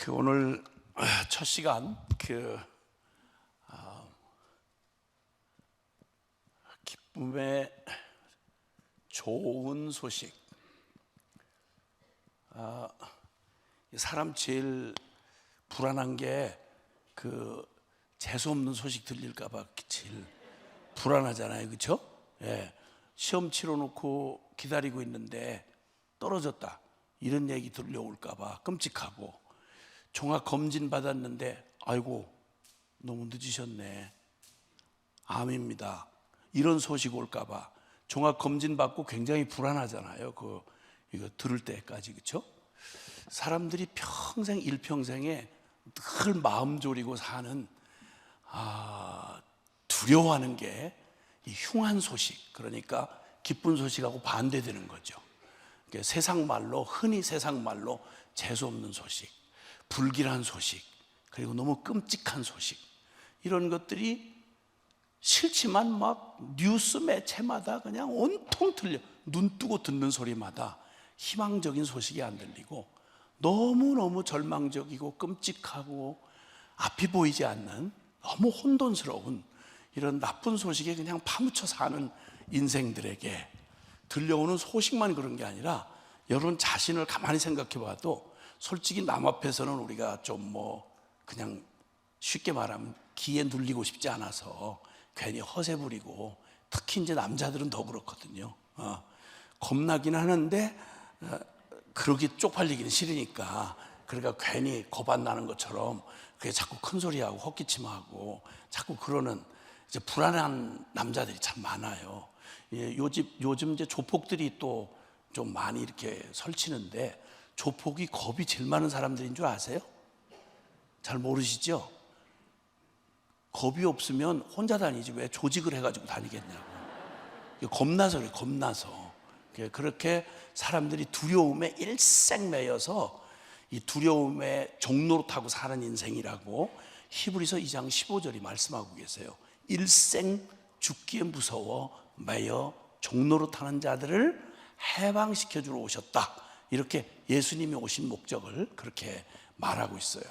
오늘 첫 시간 기쁨의 좋은 소식. 사람 제일 불안한 게 재수 없는 소식 들릴까봐 제일 불안하잖아요, 그렇죠? 예, 시험 치러놓고 기다리고 있는데 떨어졌다 이런 얘기 들려올까봐 끔찍하고, 종합 검진 받았는데 아이고 너무 늦으셨네, 암입니다, 이런 소식 올까봐 종합 검진 받고 굉장히 불안하잖아요. 이거 들을 때까지, 그렇죠? 사람들이 평생 일평생에 늘 마음 졸이고 사는 두려워하는 게 이 흉한 소식, 그러니까 기쁜 소식하고 반대되는 거죠. 세상 말로, 흔히 세상 말로 재수 없는 소식, 불길한 소식, 그리고 너무 끔찍한 소식, 이런 것들이 싫지만 막 뉴스 매체마다 그냥 온통 들려, 눈 뜨고 듣는 소리마다 희망적인 소식이 안 들리고 너무너무 절망적이고 끔찍하고 앞이 보이지 않는 너무 혼돈스러운 이런 나쁜 소식에 그냥 파묻혀 사는 인생들에게 들려오는 소식만 그런 게 아니라, 여러분 자신을 가만히 생각해 봐도 솔직히 남 앞에서는 우리가 좀 그냥 쉽게 말하면 기에 눌리고 싶지 않아서 괜히 허세 부리고, 특히 이제 남자들은 더 그렇거든요. 겁나긴 하는데 그러기 쪽팔리기는 싫으니까, 그러니까 괜히 겁 안 나는 것처럼 그게 자꾸 큰 소리하고 헛기침하고 자꾸 그러는 이제 불안한 남자들이 참 많아요. 예, 요즘 이제 조폭들이 또 좀 많이 이렇게 설치는데, 조폭이 겁이 제일 많은 사람들인 줄 아세요? 잘 모르시죠? 겁이 없으면 혼자 다니지 왜 조직을 해가지고 다니겠냐고. 겁나서 그래, 겁나서. 그렇게 사람들이 두려움에 일생매여서 이 두려움의 종로로 타고 사는 인생이라고 히브리서 2장 15절이 말씀하고 계세요. 일생 죽기에 무서워 매여 종로로 타는 자들을 해방시켜 주러 오셨다, 이렇게 예수님이 오신 목적을 그렇게 말하고 있어요.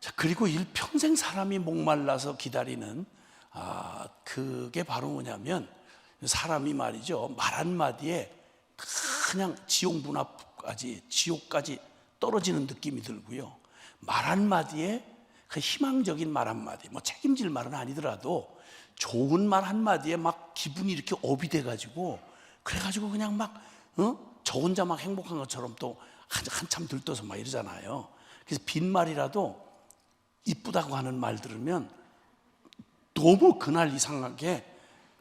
자, 그리고 일평생 사람이 목말라서 기다리는 그게 바로 뭐냐면, 사람이 말이죠, 말 한마디에 그냥 지옥까지 떨어지는 느낌이 들고요, 말 한마디에 그 희망적인 말 한마디, 책임질 말은 아니더라도 좋은 말 한마디에 막 기분이 이렇게 업이 돼가지고, 그래가지고 그냥 저 혼자 막 행복한 것처럼 또 한참 들떠서 막 이러잖아요. 그래서 빈말이라도 이쁘다고 하는 말 들으면 너무 그날 이상하게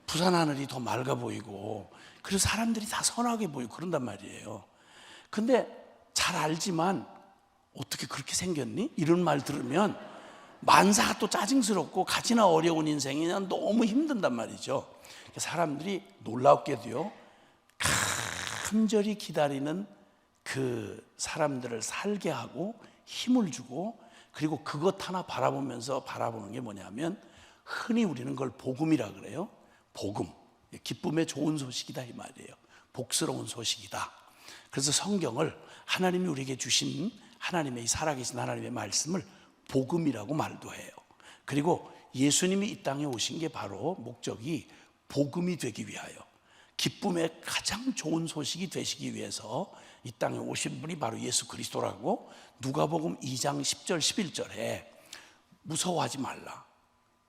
부산 하늘이 더 맑아 보이고, 그래서 사람들이 다 선하게 보이고 그런단 말이에요. 근데 잘 알지만 어떻게 그렇게 생겼니? 이런 말 들으면 만사가 또 짜증스럽고 가지나 어려운 인생이 너무 힘든단 말이죠. 사람들이 놀랍게도요, 간절히 기다리는 그 사람들을 살게 하고 힘을 주고, 그리고 그것 하나 바라보면서 바라보는 게 뭐냐면, 흔히 우리는 그걸 복음이라 그래요. 복음, 기쁨의 좋은 소식이다 이 말이에요. 복스러운 소식이다. 그래서 성경을, 하나님이 우리에게 주신 하나님의 이 살아계신 하나님의 말씀을 복음이라고 말도 해요. 그리고 예수님이 이 땅에 오신 게 바로 목적이 복음이 되기 위하여, 기쁨의 가장 좋은 소식이 되시기 위해서 이 땅에 오신 분이 바로 예수 그리스도라고 누가복음 2장 10절 11절에 무서워하지 말라,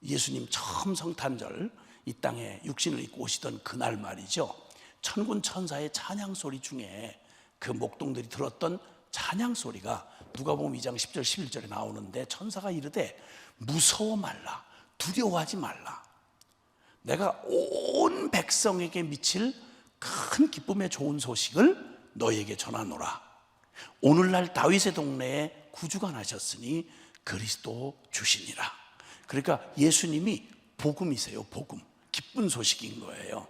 예수님 처음 성탄절 이 땅에 육신을 입고 오시던 그날 말이죠, 천군 천사의 찬양 소리 중에 그 목동들이 들었던 찬양 소리가 누가복음 2장 10절 11절에 나오는데, 천사가 이르되 무서워 말라, 두려워하지 말라, 내가 온 백성에게 미칠 큰 기쁨의 좋은 소식을 너희에게 전하노라. 오늘날 다윗의 동네에 구주가 나셨으니 그리스도 주시니라. 그러니까 예수님이 복음이세요. 복음, 기쁜 소식인 거예요.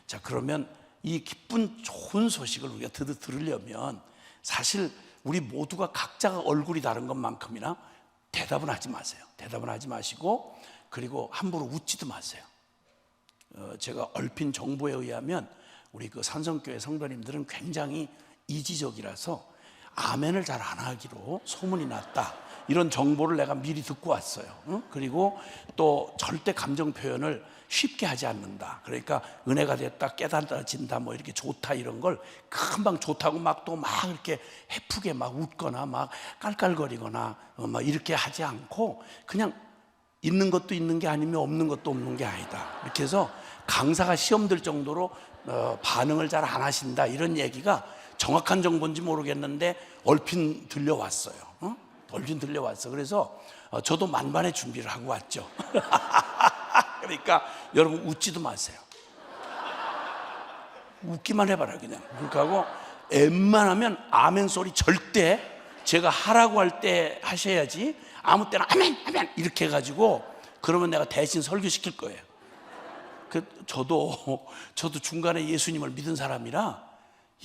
자, 그러면 이 기쁜 좋은 소식을 우리가 들으려면 사실 우리 모두가 각자가 얼굴이 다른 것만큼이나 대답은 하지 마세요. 대답은 하지 마시고, 그리고 함부로 웃지도 마세요. 제가 얼핀 정보에 의하면 우리 산성교회 성도님들은 굉장히 이지적이라서 아멘을 잘 안 하기로 소문이 났다. 이런 정보를 내가 미리 듣고 왔어요. 그리고 또 절대 감정 표현을 쉽게 하지 않는다. 그러니까 은혜가 됐다, 깨달아진다, 뭐 이렇게 좋다 이런 걸 금방 좋다고 막 또 막 이렇게 해프게 막 웃거나 막 깔깔거리거나 막 이렇게 하지 않고 그냥 있는 것도 있는 게 아니면 없는 것도 없는 게 아니다. 이렇게 해서 강사가 시험 들 정도로 반응을 잘 안 하신다 이런 얘기가 정확한 정보인지 모르겠는데 얼핏 들려왔어요. 얼핏 들려왔어. 그래서 저도 만반의 준비를 하고 왔죠. 그러니까 여러분 웃지도 마세요. 웃기만 해봐라 그냥. 그렇게 하고 웬만하면 아멘 소리 절대 제가 하라고 할 때 하셔야지. 아무 때나 아멘 아멘 이렇게 해가지고 그러면 내가 대신 설교시킬 거예요. 저도 중간에 예수님을 믿은 사람이라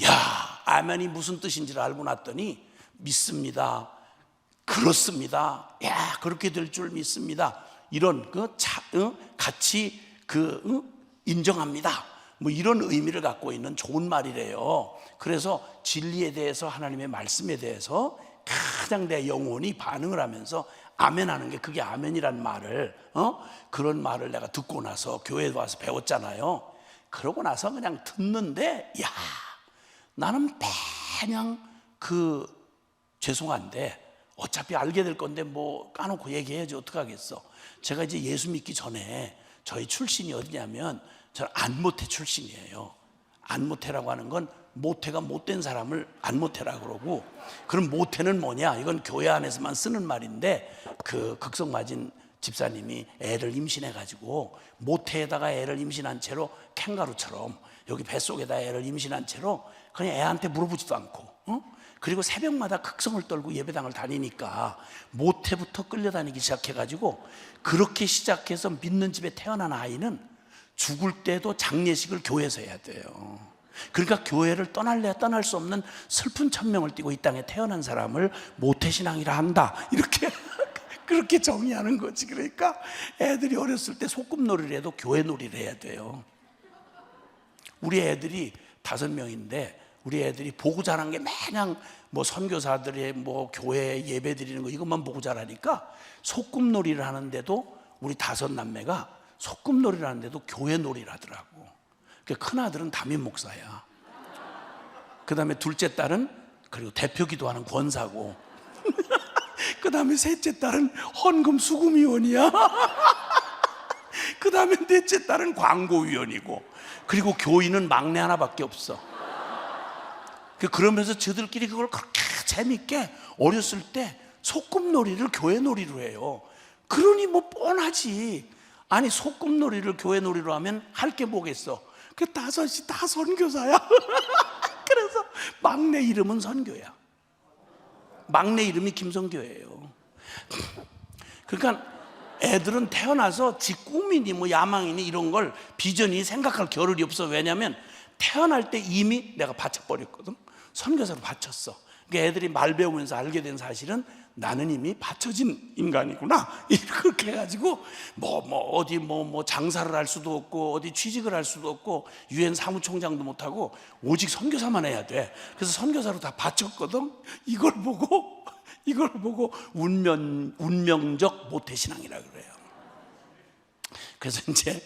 야 아멘이 무슨 뜻인지를 알고 났더니 믿습니다, 그렇습니다, 야 그렇게 될 줄 믿습니다, 이런 같이 인정합니다, 뭐 이런 의미를 갖고 있는 좋은 말이래요. 그래서 진리에 대해서 하나님의 말씀에 대해서 가장 내 영혼이 반응을 하면서 아멘 하는 게 그게 아멘이란 말을 그런 말을 내가 듣고 나서 교회에 와서 배웠잖아요. 그러고 나서 그냥 듣는데 야 나는 그냥 죄송한데 어차피 알게 될 건데 뭐 까놓고 얘기해야지 어떡하겠어. 제가 이제 예수 믿기 전에 저희 출신이 어디냐면 저는 안모태 출신이에요. 안모태라고 하는 건 모태가 못된 사람을 안모태라고 그러고, 그럼 모태는 뭐냐? 이건 교회 안에서만 쓰는 말인데 그 극성맞은 집사님이 애를 임신해가지고 모태에다가 애를 임신한 채로 캥거루처럼 여기 뱃속에다 애를 임신한 채로 그냥 애한테 물어보지도 않고 그리고 새벽마다 극성을 떨고 예배당을 다니니까 모태부터 끌려다니기 시작해가지고 그렇게 시작해서 믿는 집에 태어난 아이는 죽을 때도 장례식을 교회에서 해야 돼요. 그러니까 교회를 떠날래야 떠날 수 없는 슬픈 천명을 띠고 이 땅에 태어난 사람을 모태신앙이라 한다 이렇게 그렇게 정의하는 거지. 그러니까 애들이 어렸을 때 소꿉놀이를 해도 교회 놀이를 해야 돼요. 우리 애들이 5명인데 우리 애들이 보고 자란 게 마냥 뭐 선교사들의 뭐 교회 예배 드리는 거 이것만 보고 자라니까 소꿉놀이를 하는데도 우리 5남매가 소꿉놀이를 하는데도 교회 놀이를 하더라고. 큰아들은 담임 목사야. 그 다음에 둘째 딸은 그리고 대표 기도하는 권사고 그 다음에 셋째 딸은 헌금 수금위원이야. 그 다음에 넷째 딸은 광고위원이고 그리고 교인은 막내 하나밖에 없어. 그러면서 저들끼리 그걸 그렇게 재밌게 어렸을 때 소꿉놀이를 교회 놀이로 해요. 그러니 뭐 뻔하지. 아니 소꿉놀이를 교회 놀이로 하면 할 게 뭐겠어. 그 5이 다 선교사야. 그래서 막내 이름은 선교야. 막내 이름이 김선교예요. 그러니까 애들은 태어나서 지 꿈이니 뭐 야망이니 이런 걸 비전이 생각할 겨를이 없어. 왜냐하면 태어날 때 이미 내가 바쳐버렸거든. 선교사로 바쳤어. 그러니까 애들이 말 배우면서 알게 된 사실은 나는 이미 바쳐진 인간이구나. 이렇게 해가지고 어디 장사를 할 수도 없고 어디 취직을 할 수도 없고 유엔 사무총장도 못하고 오직 선교사만 해야 돼. 그래서 선교사로 다 바쳤거든. 이걸 보고 운명적 모태신앙이라 그래요. 그래서 이제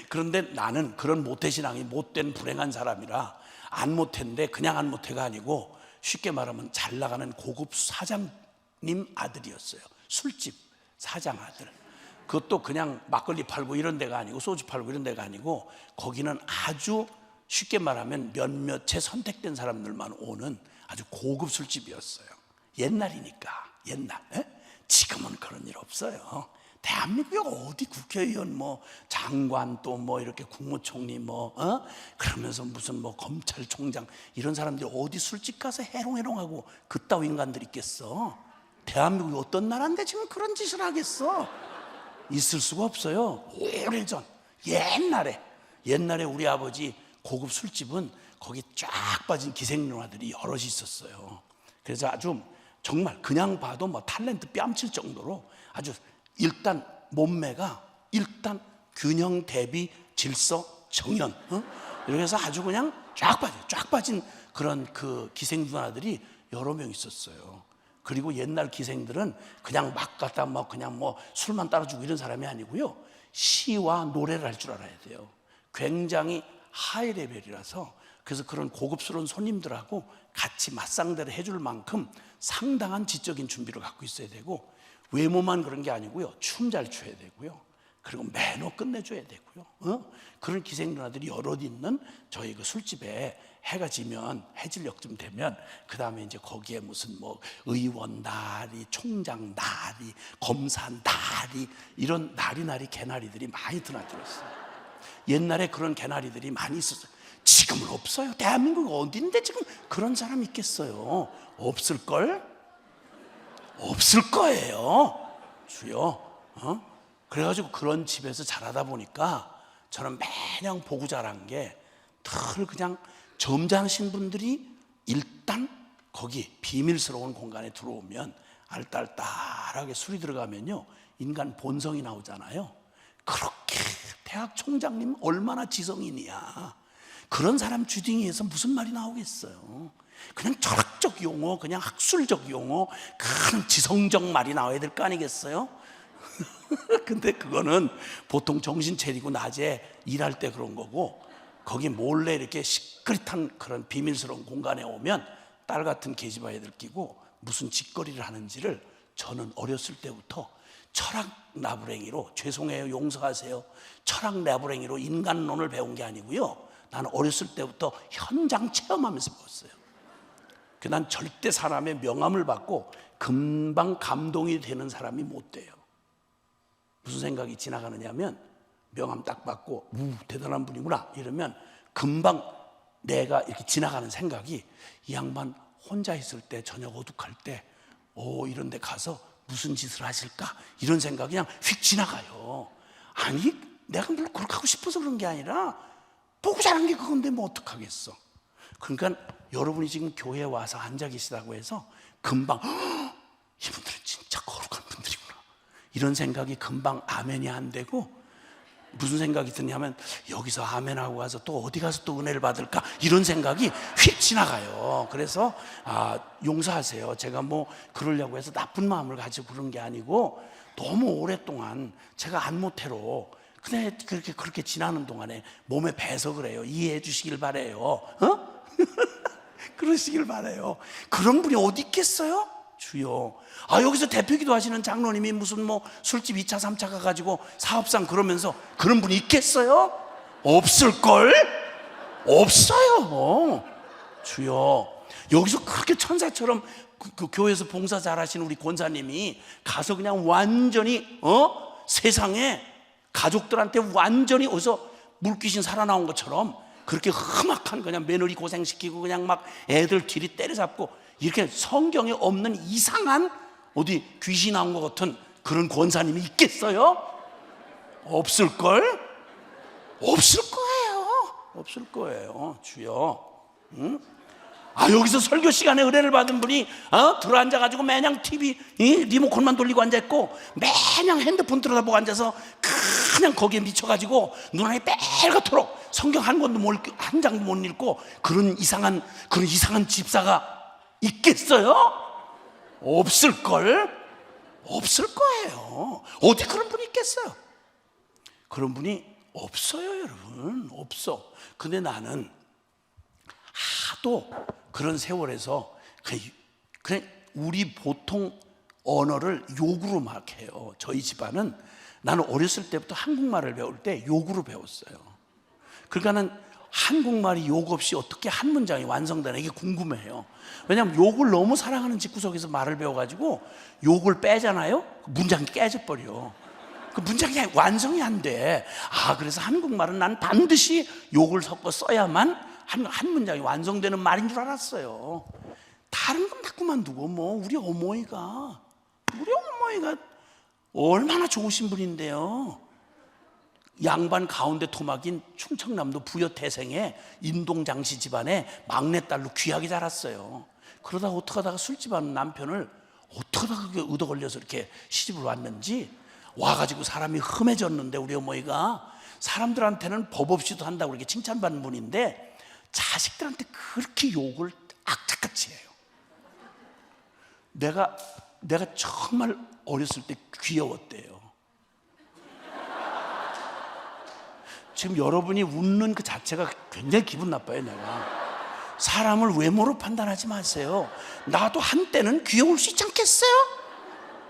그런데 나는 그런 모태신앙이 못된 불행한 사람이라 안 모태인데 그냥 안 모태가 아니고 쉽게 말하면 잘 나가는 고급 사장님 아들이었어요. 술집 사장 아들. 그것도 그냥 막걸리 팔고 이런 데가 아니고 소주 팔고 이런 데가 아니고 거기는 아주 쉽게 말하면 몇몇의 선택된 사람들만 오는 아주 고급 술집이었어요. 옛날이니까 옛날. 지금은 그런 일 없어요. 대한민국에 어디 국회의원 장관 또 이렇게 국무총리 그러면서 무슨 검찰총장 이런 사람들이 어디 술집 가서 해롱해롱하고 그따위 인간들이 있겠어. 대한민국이 어떤 나라인데 지금 그런 짓을 하겠어. 있을 수가 없어요. 오래전 옛날에 우리 아버지 고급 술집은 거기 쫙 빠진 기생누나들이 여럿이 있었어요. 그래서 아주 정말 그냥 봐도 탤런트 뺨칠 정도로 아주 일단 몸매가 균형 대비 질서 정연 이렇게 해서 아주 그냥 쫙 빠진 그런 그 기생 누나들이 여러 명 있었어요. 그리고 옛날 기생들은 그냥 막 갖다 뭐 그냥 뭐 술만 따라주고 이런 사람이 아니고요. 시와 노래를 할 줄 알아야 돼요. 굉장히 하이 레벨이라서, 그래서 그런 고급스러운 손님들하고 같이 맞상대를 해줄 만큼 상당한 지적인 준비를 갖고 있어야 되고, 외모만 그런 게 아니고요. 춤 잘 춰야 되고요. 그리고 매너 끝내줘야 되고요. 그런 기생 누나들이 여럿 있는 저희 그 술집에 해가 지면, 해질녘쯤 되면 그 다음에 이제 거기에 무슨 뭐 의원 나리, 총장 나리, 검사 나리, 이런 나리나리 개나리들이 많이 드나들었어요. 옛날에 그런 개나리들이 많이 있었어요. 지금은 없어요. 대한민국 어딘데 지금 그런 사람 있겠어요? 없을걸? 없을 거예요. 주여. 그래가지고 그런 집에서 자라다 보니까 저는 매년 보고 자란 게, 늘 그냥 점잖으신 분들이 일단 거기 비밀스러운 공간에 들어오면 알딸딸하게 술이 들어가면요, 인간 본성이 나오잖아요. 그렇게 대학 총장님 얼마나 지성인이야. 그런 사람 주둥이에서 무슨 말이 나오겠어요. 그냥 철학적 용어, 그냥 학술적 용어, 큰 지성적 말이 나와야 될 거 아니겠어요? 근데 그거는 보통 정신 차리고 낮에 일할 때 그런 거고, 거기 몰래 이렇게 시크릿한 그런 비밀스러운 공간에 오면 딸 같은 계집아이들 끼고 무슨 짓거리를 하는지를 저는 어렸을 때부터 철학 나부랭이로, 죄송해요, 용서하세요, 철학 나부랭이로 인간론을 배운 게 아니고요, 나는 어렸을 때부터 현장 체험하면서 배웠어요. 난 절대 사람의 명함을 받고 금방 감동이 되는 사람이 못 돼요. 무슨 생각이 지나가느냐면, 명함 딱 받고 대단한 분이구나 이러면 금방 내가 이렇게 지나가는 생각이, 이 양반 혼자 있을 때, 저녁 어둑할 때 이런 데 가서 무슨 짓을 하실까, 이런 생각이 그냥 휙 지나가요. 아니, 내가 뭘 그렇게 하고 싶어서 그런 게 아니라 보고 자란 게 그건데 뭐 어떡하겠어. 그러니까 여러분이 지금 교회에 와서 앉아 계시다고 해서 금방 이분들은 진짜 거룩한 분들이구나, 이런 생각이 금방 아멘이 안 되고, 무슨 생각이 드냐면, 여기서 아멘하고 가서 또 어디 가서 또 은혜를 받을까, 이런 생각이 휙 지나가요. 그래서 용서하세요. 제가 뭐 그러려고 해서 나쁜 마음을 가지고 그런 게 아니고, 너무 오랫동안 제가 안모태로 그냥 그렇게 지나는 동안에 몸에 배서 그래요. 이해해 주시길 바래요. 그러시길 바래요. 그런 분이 어디 있겠어요? 주여. 여기서 대표기도 하시는 장로님이 무슨 뭐 술집 2차 3차 가가지고 사업상 그러면서 그런 분이 있겠어요? 없을걸? 없어요. 주여. 여기서 그렇게 천사처럼 그 교회에서 봉사 잘하시는 우리 권사님이 가서 그냥 완전히 세상에 가족들한테 완전히 어디서 물귀신 살아나온 것처럼 그렇게 험악한, 그냥 며느리 고생시키고 그냥 막 애들 뒤리 때려잡고, 이렇게 성경에 없는 이상한 어디 귀신 나온 것 같은 그런 권사님이 있겠어요? 없을걸? 없을 거예요. 없을 거예요. 주여. 여기서 설교 시간에 은혜를 받은 분이 들어앉아가지고 매냥 TV 리모컨만 돌리고 앉아있고 매냥 핸드폰 들여다보고 앉아서 그냥 거기에 미쳐가지고 눈알이 빨갛도록 성경 한 권도 못 읽고, 한 장도 못 읽고, 그런 이상한 집사가 있겠어요? 없을걸? 없을 거예요. 어디 그런 분이 있겠어요? 그런 분이 없어요, 여러분. 없어. 근데 나는 하도 그런 세월에서 그냥 우리 보통 언어를 욕으로 막 해요. 저희 집안은, 나는 어렸을 때부터 한국말을 배울 때 욕으로 배웠어요. 그러니까는 한국말이 욕 없이 어떻게 한 문장이 완성되나, 이게 궁금해요. 왜냐하면 욕을 너무 사랑하는 집구석에서 말을 배워가지고 욕을 빼잖아요? 문장이 깨져버려. 그 문장이 완성이 안 돼. 그래서 한국말은 난 반드시 욕을 섞어 써야만 한 문장이 완성되는 말인 줄 알았어요. 다른 건 다 그만두고 우리 어머니가 얼마나 좋으신 분인데요. 양반 가운데 토막인 충청남도 부여태생의 인동장씨 집안의 막내딸로 귀하게 자랐어요. 그러다가 어떡하다가 술집하는 남편을 어떡하다가 그게 얻어 걸려서 이렇게 시집을 왔는지 와가지고 사람이 흠해졌는데, 우리 어머니가 사람들한테는 법 없이도 한다고 이렇게 칭찬받는 분인데 자식들한테 그렇게 욕을 악착같이 해요. 내가 정말 어렸을 때 귀여웠대요. 지금 여러분이 웃는 그 자체가 굉장히 기분 나빠요. 내가 사람을 외모로 판단하지 마세요. 나도 한때는 귀여울 수 있지 않겠어요?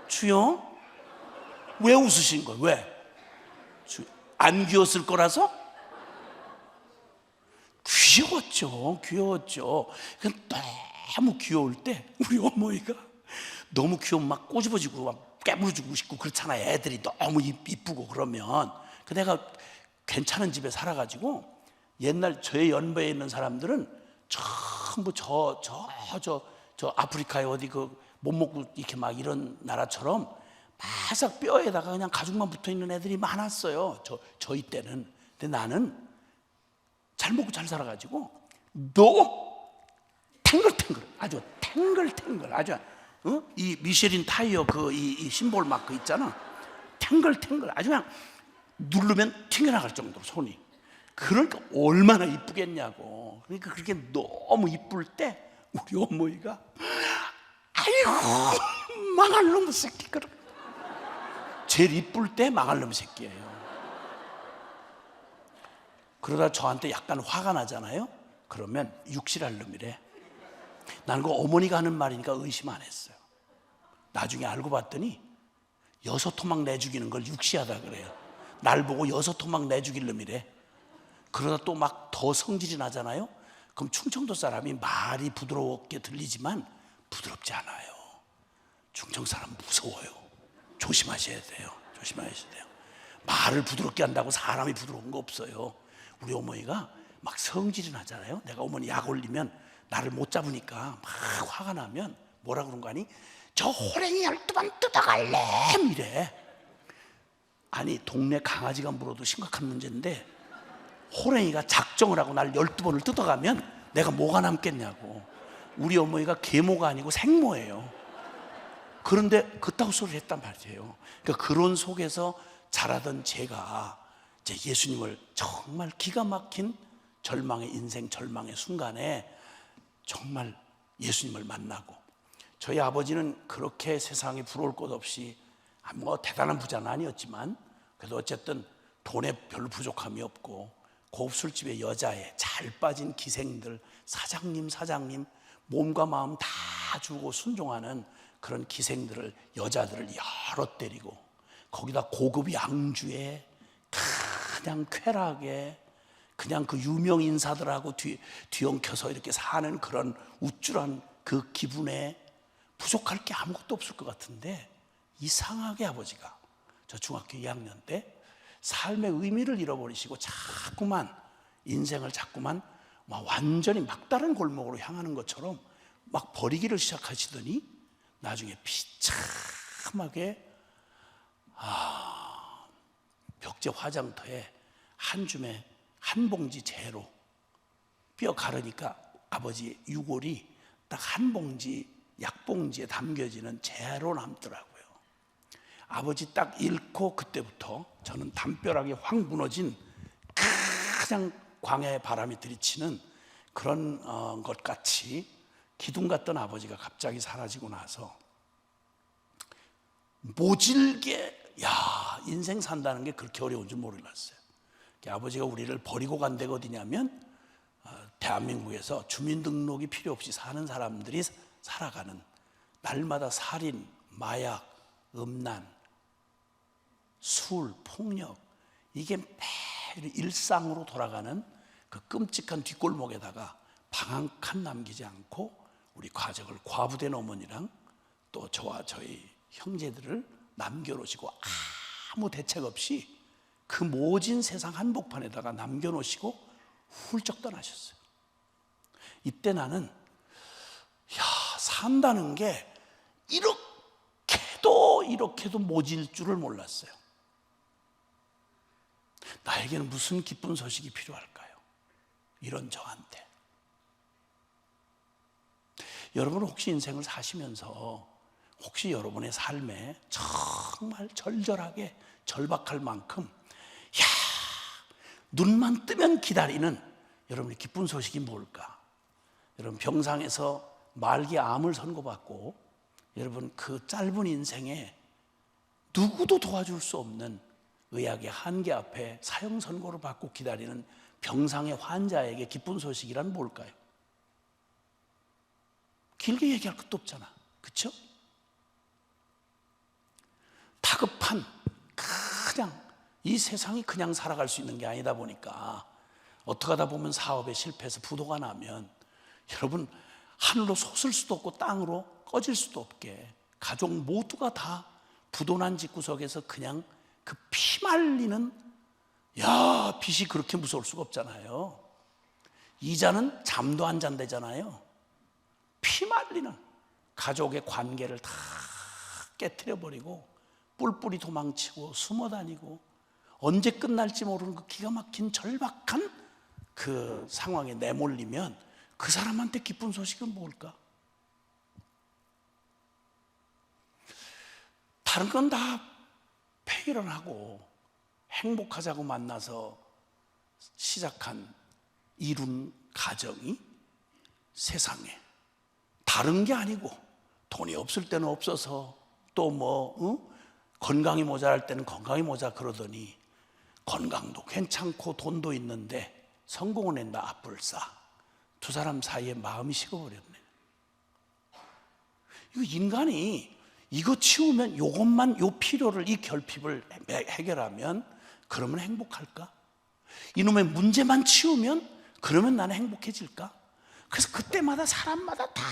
주여, 왜 웃으신 거예요? 왜? 안 귀여웠을 거라서? 귀여웠죠. 너무 귀여울 때 우리 어머니가 너무 귀여우면 막 꼬집어지고 막 깨물어주고 싶고 그렇잖아요. 애들이 너무 이쁘고 그러면. 내가 괜찮은 집에 살아가지고 옛날 저의 연배에 있는 사람들은 전부 저 아프리카에 어디 못 먹고 이렇게 막 이런 나라처럼 바삭 뼈에다가 그냥 가죽만 붙어 있는 애들이 많았어요. 저희 때는. 근데 나는 잘 먹고 잘 살아가지고 너무 탱글탱글, 아주 탱글탱글, 아주 이 미쉐린 타이어 이 심볼 마크 있잖아. 탱글탱글, 아주 그냥 누르면 튕겨나갈 정도로 손이. 그러니까 얼마나 이쁘겠냐고. 그러니까 그렇게 너무 이쁠 때 우리 어머니가 아이고 망할 놈의 새끼. 제일 이쁠 때 망할 놈의 새끼예요. 그러다 저한테 약간 화가 나잖아요. 그러면 육실할 놈이래. 나는 그 어머니가 하는 말이니까 의심 안 했어요. 나중에 알고 봤더니 여섯 토막 내죽이는 걸 육시하다 그래요. 날 보고 여섯 토막 내죽일 놈이래. 그러다 또 막 더 성질이 나잖아요. 그럼 충청도 사람이 말이 부드럽게 들리지만 부드럽지 않아요. 충청 사람 무서워요. 조심하셔야 돼요. 말을 부드럽게 한다고 사람이 부드러운 거 없어요. 우리 어머니가 막 성질이 나잖아요. 내가 어머니 약 올리면 나를 못 잡으니까 막 화가 나면 뭐라 그런 거 아니? 저 호랭이 12번 뜯어갈래 이래. 아니 동네 강아지가 물어도 심각한 문제인데 호랭이가 작정을 하고 날 12번을 뜯어가면 내가 뭐가 남겠냐고. 우리 어머니가 계모가 아니고 생모예요. 그런데 그따구 소리를 했단 말이에요. 그러니까 그런 속에서 자라던 제가 이제 예수님을 정말 기가 막힌 절망의 인생 절망의 순간에 정말 예수님을 만나고, 저희 아버지는 그렇게 세상에 부러울 것 없이 뭐 대단한 부자는 아니었지만 그래도 어쨌든 돈에 별로 부족함이 없고 고급 술집의 여자에 잘 빠진 기생들, 사장님 몸과 마음 다 주고 순종하는 그런 기생들을, 여자들을 여러 때리고 거기다 고급 양주에 그냥 쾌락에 그냥 그 유명 인사들하고 뒤엉켜서 이렇게 사는 그런 우쭐한 그 기분에 부족할 게 아무것도 없을 것 같은데, 이상하게 아버지가 저 중학교 2학년 때 삶의 의미를 잃어버리시고 인생을 자꾸만 완전히 막다른 골목으로 향하는 것처럼 막 버리기를 시작하시더니 나중에 비참하게 벽제 화장터에 한 줌에 한 봉지 재로 뼈 가르니까 아버지 유골이 딱 한 봉지 약봉지에 담겨지는 재로 남더라고요. 아버지 딱 잃고 그때부터 저는 담벼락이 확 무너진 그냥 광야의 바람이 들이치는 그런 것 같이 기둥 같던 아버지가 갑자기 사라지고 나서 모질게 인생 산다는 게 그렇게 어려운 줄 몰랐어요. 아버지가 우리를 버리고 간 데가 어디냐면 대한민국에서 주민등록이 필요 없이 사는 사람들이 살아가는, 날마다 살인, 마약, 음란, 술, 폭력, 이게 매일 일상으로 돌아가는 그 끔찍한 뒷골목에다가 방 한 칸 남기지 않고 우리 가족을, 과부된 어머니랑 또 저와 저희 형제들을 남겨놓으시고 아무 대책 없이 그 모진 세상 한복판에다가 남겨놓으시고 훌쩍 떠나셨어요. 이때 나는 산다는 게 이렇게도 모질 줄을 몰랐어요. 나에게는 무슨 기쁜 소식이 필요할까요? 이런 저한테. 여러분은 혹시 인생을 사시면서 혹시 여러분의 삶에 정말 절절하게 절박할 만큼 눈만 뜨면 기다리는 여러분의 기쁜 소식이 뭘까? 여러분 병상에서 말기 암을 선고받고 여러분, 그 짧은 인생에 누구도 도와줄 수 없는 의학의 한계 앞에 사형 선고를 받고 기다리는 병상의 환자에게 기쁜 소식이란 뭘까요? 길게 얘기할 것도 없잖아. 그렇죠? 다급한, 그냥 이 세상이 그냥 살아갈 수 있는 게 아니다 보니까 어떻게 하다 보면 사업에 실패해서 부도가 나면 여러분, 하늘로 솟을 수도 없고 땅으로 꺼질 수도 없게 가족 모두가 다 부도난 집구석에서 그냥 그 피말리는, 야, 빚이 그렇게 무서울 수가 없잖아요. 이자는 잠도 안 잔대잖아요. 피말리는 가족의 관계를 다 깨트려 버리고 뿔뿔이 도망치고 숨어 다니고 언제 끝날지 모르는 그 기가 막힌 절박한 그 상황에 내몰리면 그 사람한테 기쁜 소식은 뭘까? 다른 건 다 폐기를 하고 행복하자고 만나서 시작한 이룬 가정이 세상에 다른 게 아니고 돈이 없을 때는 없어서 또 건강이 모자랄 때는 건강이 모자 그러더니 건강도 괜찮고 돈도 있는데 성공은 했나 앞불싸. 두 사람 사이에 마음이 식어버렸네. 이거 인간이 이거 치우면 요것만, 요 필요를, 이 결핍을 해결하면 그러면 행복할까? 이놈의 문제만 치우면 그러면 나는 행복해질까? 그래서 그때마다 사람마다 다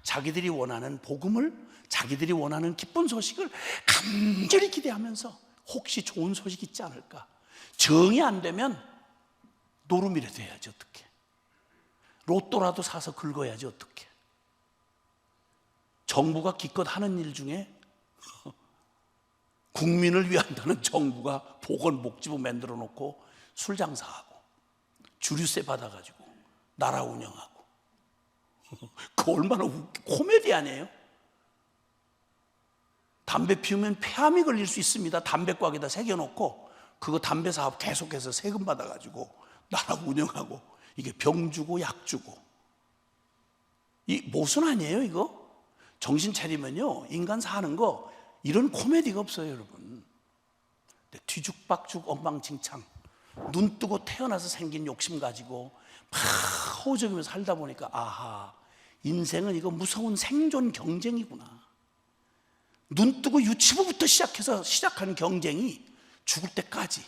자기들이 원하는 복음을, 자기들이 원하는 기쁜 소식을 간절히 기대하면서 혹시 좋은 소식 있지 않을까? 정이 안 되면 노름이라도 해야지 어떡해. 로또라도 사서 긁어야지 어떡해. 정부가 기껏 하는 일 중에 국민을 위한다는 정부가 보건복지부 만들어 놓고 술 장사하고 주류세 받아가지고 나라 운영하고 그 얼마나 코미디 아니에요? 담배 피우면 폐암이 걸릴 수 있습니다. 담배꽉에다 새겨놓고 그거 담배 사업 계속해서 세금 받아가지고 나라 운영하고 이게 병 주고 약 주고 이 모순 아니에요 이거? 정신 차리면요 인간 사는 거 이런 코미디가 없어요 여러분. 뒤죽박죽 엉망진창 눈 뜨고 태어나서 생긴 욕심 가지고 막 허우적이면서 살다 보니까 아하, 인생은 이거 무서운 생존 경쟁이구나. 눈 뜨고 유치부부터 시작하는 경쟁이 죽을 때까지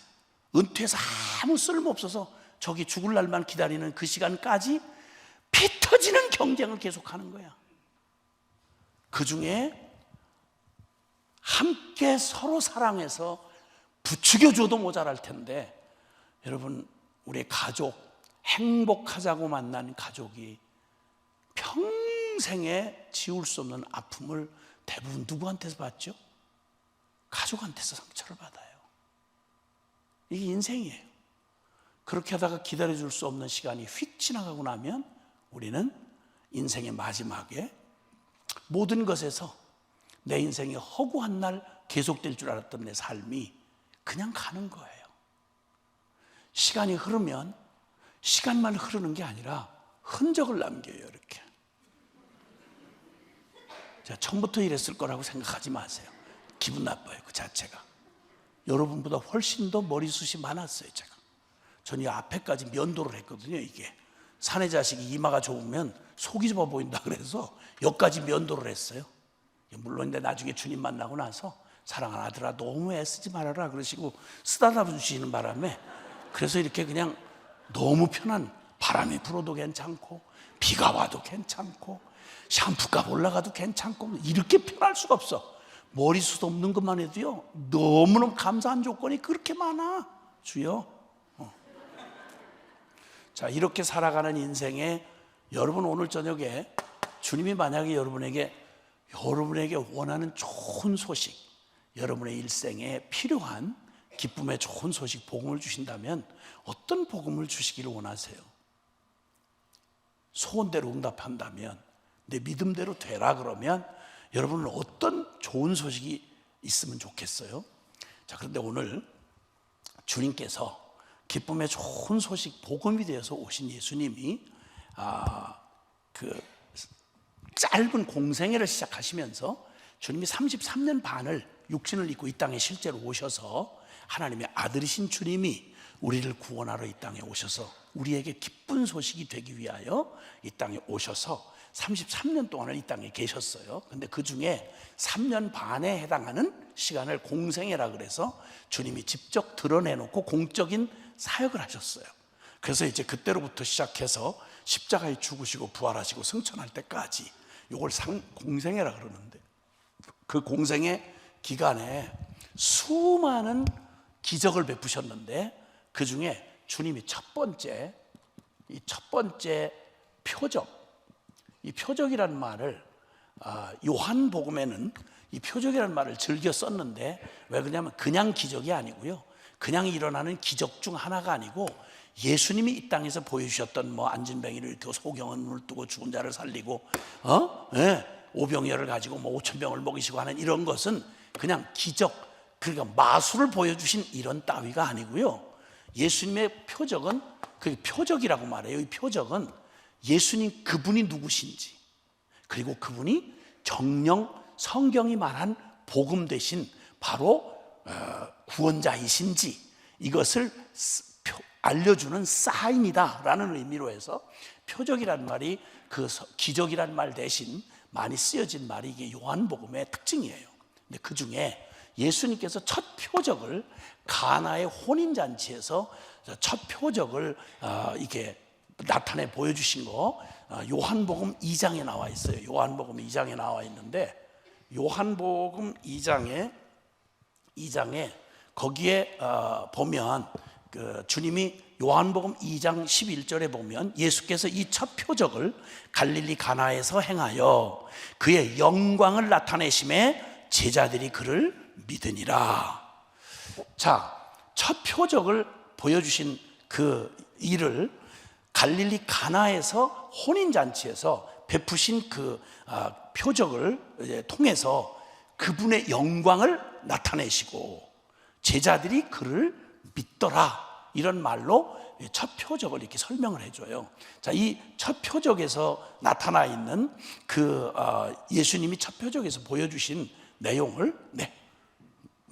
은퇴해서 아무 쓸모없어서 저기 죽을 날만 기다리는 그 시간까지 피 터지는 경쟁을 계속하는 거야. 그 중에 함께 서로 사랑해서 부추겨줘도 모자랄 텐데 여러분, 우리 가족, 행복하자고 만난 가족이 평생에 지울 수 없는 아픔을 대부분 누구한테서 받죠? 가족한테서 상처를 받아요. 이게 인생이에요. 그렇게 하다가 기다려줄 수 없는 시간이 휙 지나가고 나면 우리는 인생의 마지막에 모든 것에서 내 인생이 허구한 날 계속될 줄 알았던 내 삶이 그냥 가는 거예요. 시간이 흐르면 시간만 흐르는 게 아니라 흔적을 남겨요. 이렇게. 제가 처음부터 이랬을 거라고 생각하지 마세요. 기분 나빠요 그 자체가. 여러분보다 훨씬 더 머리숱이 많았어요 제가. 전 이 앞에까지 면도를 했거든요. 이게 사내 자식이 이마가 좁으면 속이 좁아 보인다 그래서 여기까지 면도를 했어요. 물론 근데 나중에 주님 만나고 나서 사랑하는 아들아 너무 애쓰지 말아라 그러시고 쓰다듬어 주시는 바람에 그래서 이렇게 그냥 너무 편한, 바람이 불어도 괜찮고 비가 와도 괜찮고 샴푸값 올라가도 괜찮고 이렇게 편할 수가 없어. 머리숱 없는 것만 해도요 너무너무 감사한 조건이 그렇게 많아 주여. 자, 이렇게 살아가는 인생에 여러분 오늘 저녁에 주님이 만약에 여러분에게 원하는 좋은 소식, 여러분의 일생에 필요한 기쁨의 좋은 소식, 복음을 주신다면 어떤 복음을 주시기를 원하세요? 소원대로 응답한다면, 내 믿음대로 되라 그러면 여러분은 어떤 좋은 소식이 있으면 좋겠어요? 자, 그런데 오늘 주님께서 기쁨의 좋은 소식, 복음이 되어서 오신 예수님이 짧은 공생애를 시작하시면서 주님이 33년 반을 육신을 입고 이 땅에 실제로 오셔서 하나님의 아들이신 주님이 우리를 구원하러 이 땅에 오셔서 우리에게 기쁜 소식이 되기 위하여 이 땅에 오셔서 33년 동안을 이 땅에 계셨어요. 근데 그 중에 3년 반에 해당하는 시간을 공생애라 그래서 주님이 직접 드러내놓고 공적인 사역을 하셨어요. 그래서 이제 그때로부터 시작해서 십자가에 죽으시고 부활하시고 승천할 때까지 이걸 공생애라 그러는데, 그 공생애 기간에 수많은 기적을 베푸셨는데 그 중에 주님이 첫 번째 표적, 이 표적이라는 말을 요한복음에는 이 표적이라는 말을 즐겨 썼는데, 왜 그러냐면 그냥 기적이 아니고요, 그냥 일어나는 기적 중 하나가 아니고 예수님이 이 땅에서 보여주셨던 뭐 안진뱅이를 이렇게 소경은 눈을 뜨고 죽은 자를 살리고 오병이어를 가지고 뭐 5,000명을 먹이시고 하는 이런 것은 그냥 기적, 그러니까 마술을 보여주신 이런 따위가 아니고요, 예수님의 표적은 그 표적이라고 말해요. 이 표적은 예수님 그분이 누구신지, 그리고 그분이 정령 성경이 말한 복음 대신 바로 구원자이신지 이것을 알려주는 사인이다라는 의미로 해서 표적이라는 말이 그 기적이라는 말 대신 많이 쓰여진 말이 이게 요한복음의 특징이에요. 근데 그 중에 예수님께서 첫 표적을 가나의 혼인잔치에서 첫 표적을 이게 나타내 보여주신 거 요한복음 2장에 나와 있어요. 요한복음 2장에 나와 있는데, 요한복음 2장에 거기에 보면 그 주님이 요한복음 2장 11절에 보면 예수께서 이 첫 표적을 갈릴리 가나에서 행하여 그의 영광을 나타내심에 제자들이 그를 믿으니라. 자, 첫 표적을 보여주신 그 일을 갈릴리 가나에서 혼인잔치에서 베푸신 그 표적을 통해서 그분의 영광을 나타내시고 제자들이 그를 믿더라, 이런 말로 첫 표적을 이렇게 설명을 해줘요. 자, 이 첫 표적에서 나타나 있는 그 예수님이 첫 표적에서 보여주신 내용을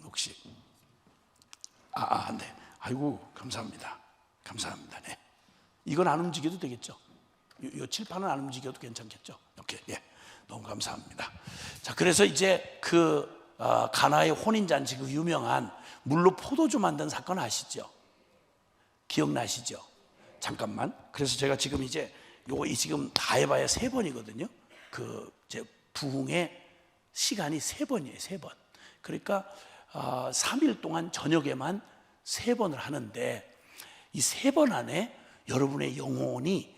혹시 네, 아이고 감사합니다. 네, 이건 안 움직여도 되겠죠? 요 칠판은 안 움직여도 괜찮겠죠? 오케이, 너무 감사합니다. 자, 그래서 이제 그 가나의 혼인잔치, 그 유명한 물로 포도주 만든 사건 아시죠? 기억나시죠? 잠깐만. 그래서 제가 지금 이제 요거 지금 다 해봐야 3번이거든요. 그 이제 부흥의 시간이 3번이에요. 3번. 그러니까 3일 동안 저녁에만 3번을 하는데, 이 3번 안에 여러분의 영혼이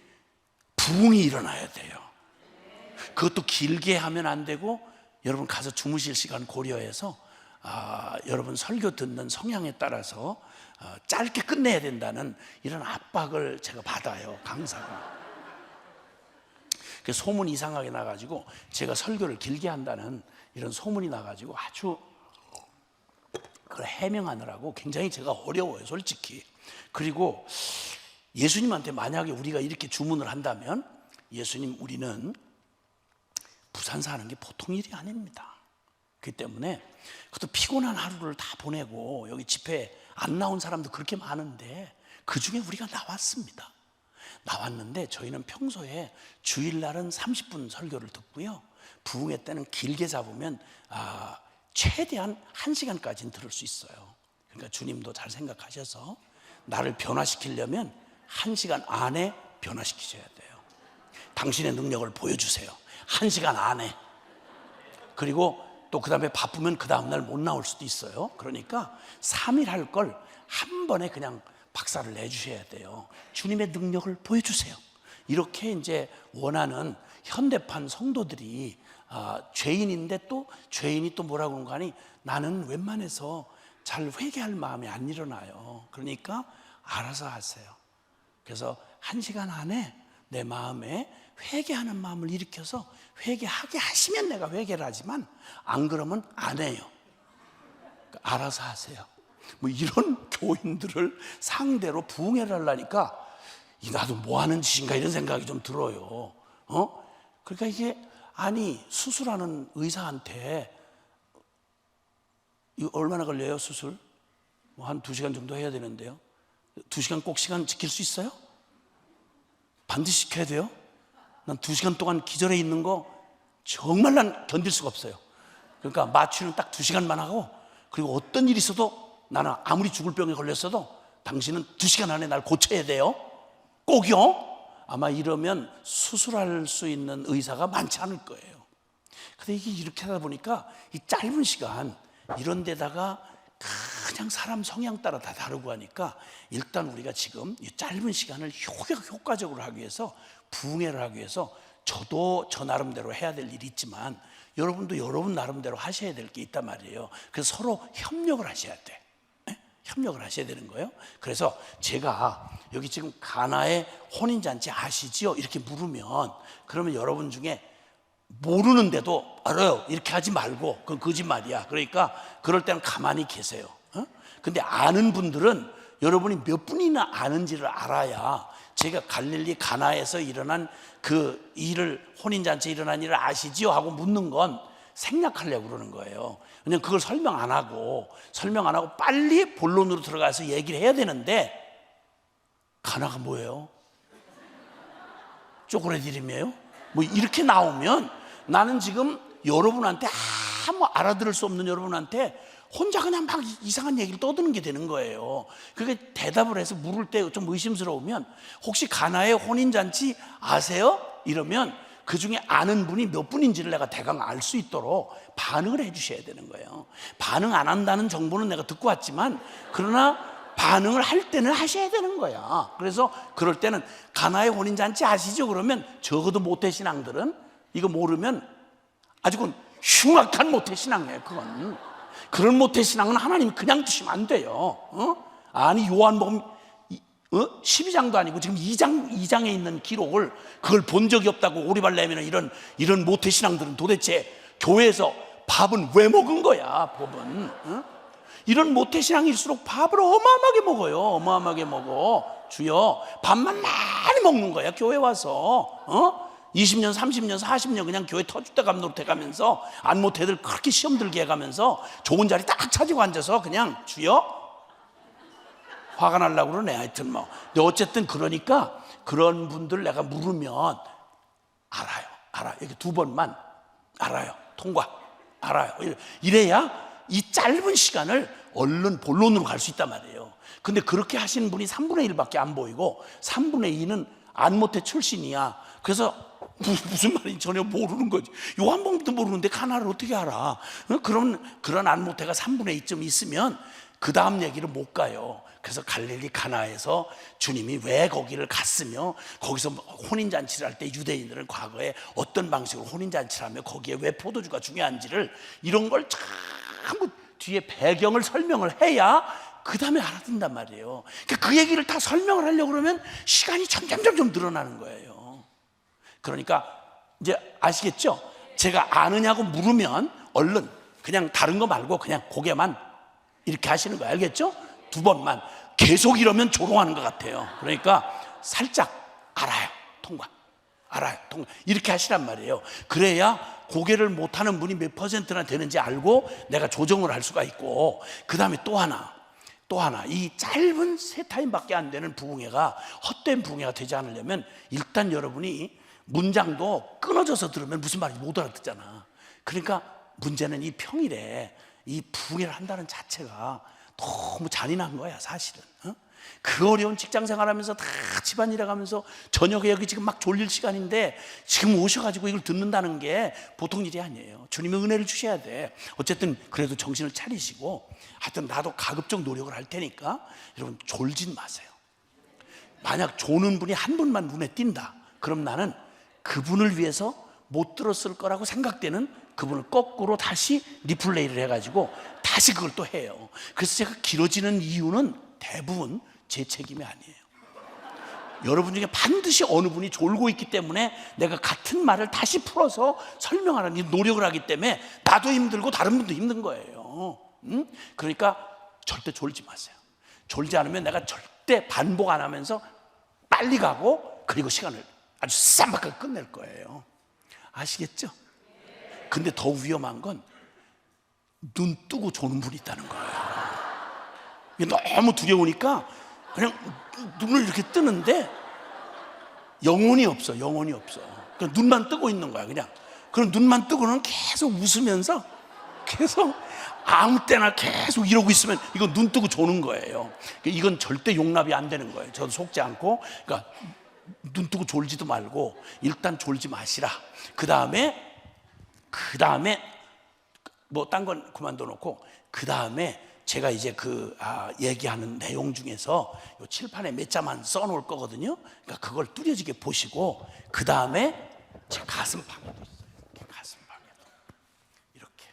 부흥이 일어나야 돼요. 그것도 길게 하면 안 되고, 여러분 가서 주무실 시간 고려해서 여러분 설교 듣는 성향에 따라서 짧게 끝내야 된다는 이런 압박을 제가 받아요, 강사가. 그 소문 이상하게 나가지고 제가 설교를 길게 한다는 이런 소문이 나가지고 아주 그걸 해명하느라고 굉장히 제가 어려워요, 솔직히. 그리고 예수님한테 만약에 우리가 이렇게 주문을 한다면, 예수님, 우리는 부산 사는 게 보통 일이 아닙니다. 그렇기 때문에 그것도 피곤한 하루를 다 보내고 여기 집회 안 나온 사람도 그렇게 많은데 그 중에 우리가 나왔는데 저희는 평소에 주일날은 30분 설교를 듣고요, 부흥회 때는 길게 잡으면 최대한 1시간까지는 들을 수 있어요. 그러니까 주님도 잘 생각하셔서 나를 변화시키려면 1시간 안에 변화시키셔야 돼요. 당신의 능력을 보여주세요, 1시간 안에. 그리고 또 그 다음에 바쁘면 그 다음날 못 나올 수도 있어요. 그러니까 3일 할 걸 한 번에 그냥 박살을 내주셔야 돼요. 주님의 능력을 보여주세요. 이렇게 이제 원하는 현대판 성도들이 죄인인데 또 죄인이 또 뭐라고 하는 거 아니, 나는 웬만해서 잘 회개할 마음이 안 일어나요. 그러니까 알아서 하세요. 그래서 1시간 안에 내 마음에 회개하는 마음을 일으켜서 회개하게 하시면 내가 회개를 하지만 안 그러면 안 해요. 그러니까 알아서 하세요. 뭐 이런 교인들을 상대로 부흥회를 하려니까 나도 뭐 하는 짓인가 이런 생각이 좀 들어요. 그러니까 이게 아니 수술하는 의사한테 이거 얼마나 걸려요 수술? 뭐 한 2시간 정도 해야 되는데요. 2시간 꼭 시간 지킬 수 있어요? 반드시 지켜야 돼요? 난 2시간 동안 기절해 있는 거 정말 난 견딜 수가 없어요. 그러니까 마취는 딱 2시간만 하고, 그리고 어떤 일이 있어도 나는 아무리 죽을 병에 걸렸어도 당신은 2시간 안에 날 고쳐야 돼요. 꼭요. 아마 이러면 수술할 수 있는 의사가 많지 않을 거예요. 근데 이게 이렇게 하다 보니까 이 짧은 시간 이런 데다가 그냥 사람 성향 따라 다 다르고 하니까 일단 우리가 지금 이 짧은 시간을 효과적으로 하기 위해서, 부흥회를 하기 위해서 저도 저 나름대로 해야 될 일이 있지만 여러분도 여러분 나름대로 하셔야 될 게 있단 말이에요. 그래서 서로 협력을 하셔야 돼. 협력을 하셔야 되는 거예요. 그래서 제가 여기 지금 가나의 혼인잔치 아시지요? 이렇게 물으면, 그러면 여러분 중에 모르는데도 알아요 이렇게 하지 말고, 그건 거짓말이야. 그러니까 그럴 때는 가만히 계세요. 근데 아는 분들은 여러분이 몇 분이나 아는지를 알아야, 제가 갈릴리 가나에서 일어난 그 일을, 혼인잔치에 일어난 일을 아시지요? 하고 묻는 건 생략하려고 그러는 거예요. 왜냐면 그걸 설명 안 하고 빨리 본론으로 들어가서 얘기를 해야 되는데, 가나가 뭐예요? 초콜릿 이름이에요? 뭐 이렇게 나오면 나는 지금 여러분한테 아무 알아들을 수 없는 여러분한테 혼자 그냥 막 이상한 얘기를 떠드는 게 되는 거예요. 그게 대답을 해서 물을 때 좀 의심스러우면, 혹시 가나의 혼인잔치 아세요? 이러면 그 중에 아는 분이 몇 분인지를 내가 대강 알 수 있도록 반응을 해 주셔야 되는 거예요. 반응 안 한다는 정보는 내가 듣고 왔지만, 그러나 반응을 할 때는 하셔야 되는 거야. 그래서 그럴 때는 가나의 혼인잔치 아시죠? 그러면 적어도 모태신앙들은 이거 모르면 아주 그건 흉악한 모태신앙이에요. 그건 그런 모태신앙은 하나님이 그냥 두시면 안 돼요. 아니 요한복음 12장도 아니고 지금 2장에 있는 기록을 그걸 본 적이 없다고 오리발 내미는 이런 모태신앙들은 도대체 교회에서 밥은 왜 먹은 거야? 법은 이런 모태신앙일수록 밥을 어마어마하게 먹어요. 어마어마하게 먹어. 주여, 밥만 많이 먹는 거야. 교회 와서 20년, 30년, 40년 그냥 교회 터줏대감 노릇해가면서 안모태들 그렇게 시험 들게 해가면서 좋은 자리 딱 차지고 앉아서 그냥 주여, 화가 나려고 그러네. 하여튼 뭐. 근데 어쨌든 그러니까 그런 분들 내가 물으면 알아요. 이렇게 2번만 알아요. 통과. 알아요. 이래야 이 짧은 시간을 얼른 본론으로 갈 수 있단 말이에요. 근데 그렇게 하시는 분이 3분의 1밖에 안 보이고 3분의 2는 안모태 출신이야. 그래서 무슨 말인지 전혀 모르는 거지. 요한복음도 모르는데 가나를 어떻게 알아? 그런 안모태가 3분의 2쯤 있으면 그 다음 얘기를 못 가요. 그래서 갈릴리 가나에서 주님이 왜 거기를 갔으며, 거기서 혼인잔치를 할 때 유대인들은 과거에 어떤 방식으로 혼인잔치를 하며 거기에 왜 포도주가 중요한지를, 이런 걸 전부 뒤에 배경을 설명을 해야 그 다음에 알아듣는단 말이에요. 그러니까 그 얘기를 다 설명을 하려고 그러면 시간이 점점 늘어나는 거예요. 그러니까 이제 아시겠죠? 제가 아느냐고 물으면 얼른 그냥 다른 거 말고 그냥 고개만 이렇게 하시는 거예요. 알겠죠? 2번만. 계속 이러면 조롱하는 것 같아요. 그러니까 살짝 알아요. 통과. 알아요. 통과. 이렇게 하시란 말이에요. 그래야 고개를 못하는 분이 몇 퍼센트나 되는지 알고 내가 조정을 할 수가 있고, 그 다음에 또 하나, 이 짧은 3타임밖에 안 되는 부흥회가 헛된 부흥회가 되지 않으려면, 일단 여러분이 문장도 끊어져서 들으면 무슨 말인지 못 알아듣잖아. 그러니까 문제는 이 평일에 이 부흥회를 한다는 자체가 너무 잔인한 거야 사실은. 그 어려운 직장 생활하면서 다 집안일 해가면서 저녁에 여기 지금 막 졸릴 시간인데 지금 오셔가지고 이걸 듣는다는 게 보통 일이 아니에요. 주님의 은혜를 주셔야 돼. 어쨌든 그래도 정신을 차리시고, 하여튼 나도 가급적 노력을 할 테니까 여러분 졸진 마세요. 만약 조는 분이 한 분만 눈에 띈다, 그럼 나는 그분을 위해서 못 들었을 거라고 생각되는 그분을 거꾸로 다시 리플레이를 해가지고 다시 그걸 또 해요. 그래서 제가 길어지는 이유는 대부분 제 책임이 아니에요. 여러분 중에 반드시 어느 분이 졸고 있기 때문에 내가 같은 말을 다시 풀어서 설명하는 노력을 하기 때문에 나도 힘들고 다른 분도 힘든 거예요. 그러니까 절대 졸지 마세요. 졸지 않으면 내가 절대 반복 안 하면서 빨리 가고, 그리고 시간을 아주 쌈박하게 끝낼 거예요. 아시겠죠? 근데 더 위험한 건 눈 뜨고 조는 분이 있다는 거예요. 이게 너무 두려우니까 그냥 눈을 이렇게 뜨는데 영혼이 없어. 그냥 눈만 뜨고 있는 거야. 그냥 그럼 눈만 뜨고는 계속 웃으면서 계속 아무 때나 계속 이러고 있으면 이건 눈 뜨고 조는 거예요. 이건 절대 용납이 안 되는 거예요. 저도 속지 않고. 그러니까 눈 뜨고 졸지도 말고 일단 졸지 마시라. 그 다음에 뭐 딴 건 그만둬 놓고, 그 다음에 제가 이제 얘기하는 내용 중에서 요 칠판에 몇 자만 써 놓을 거거든요. 그러니까 그걸 뚜렷하게 보시고, 그 다음에 제 가슴팍에도 있어요. 이렇게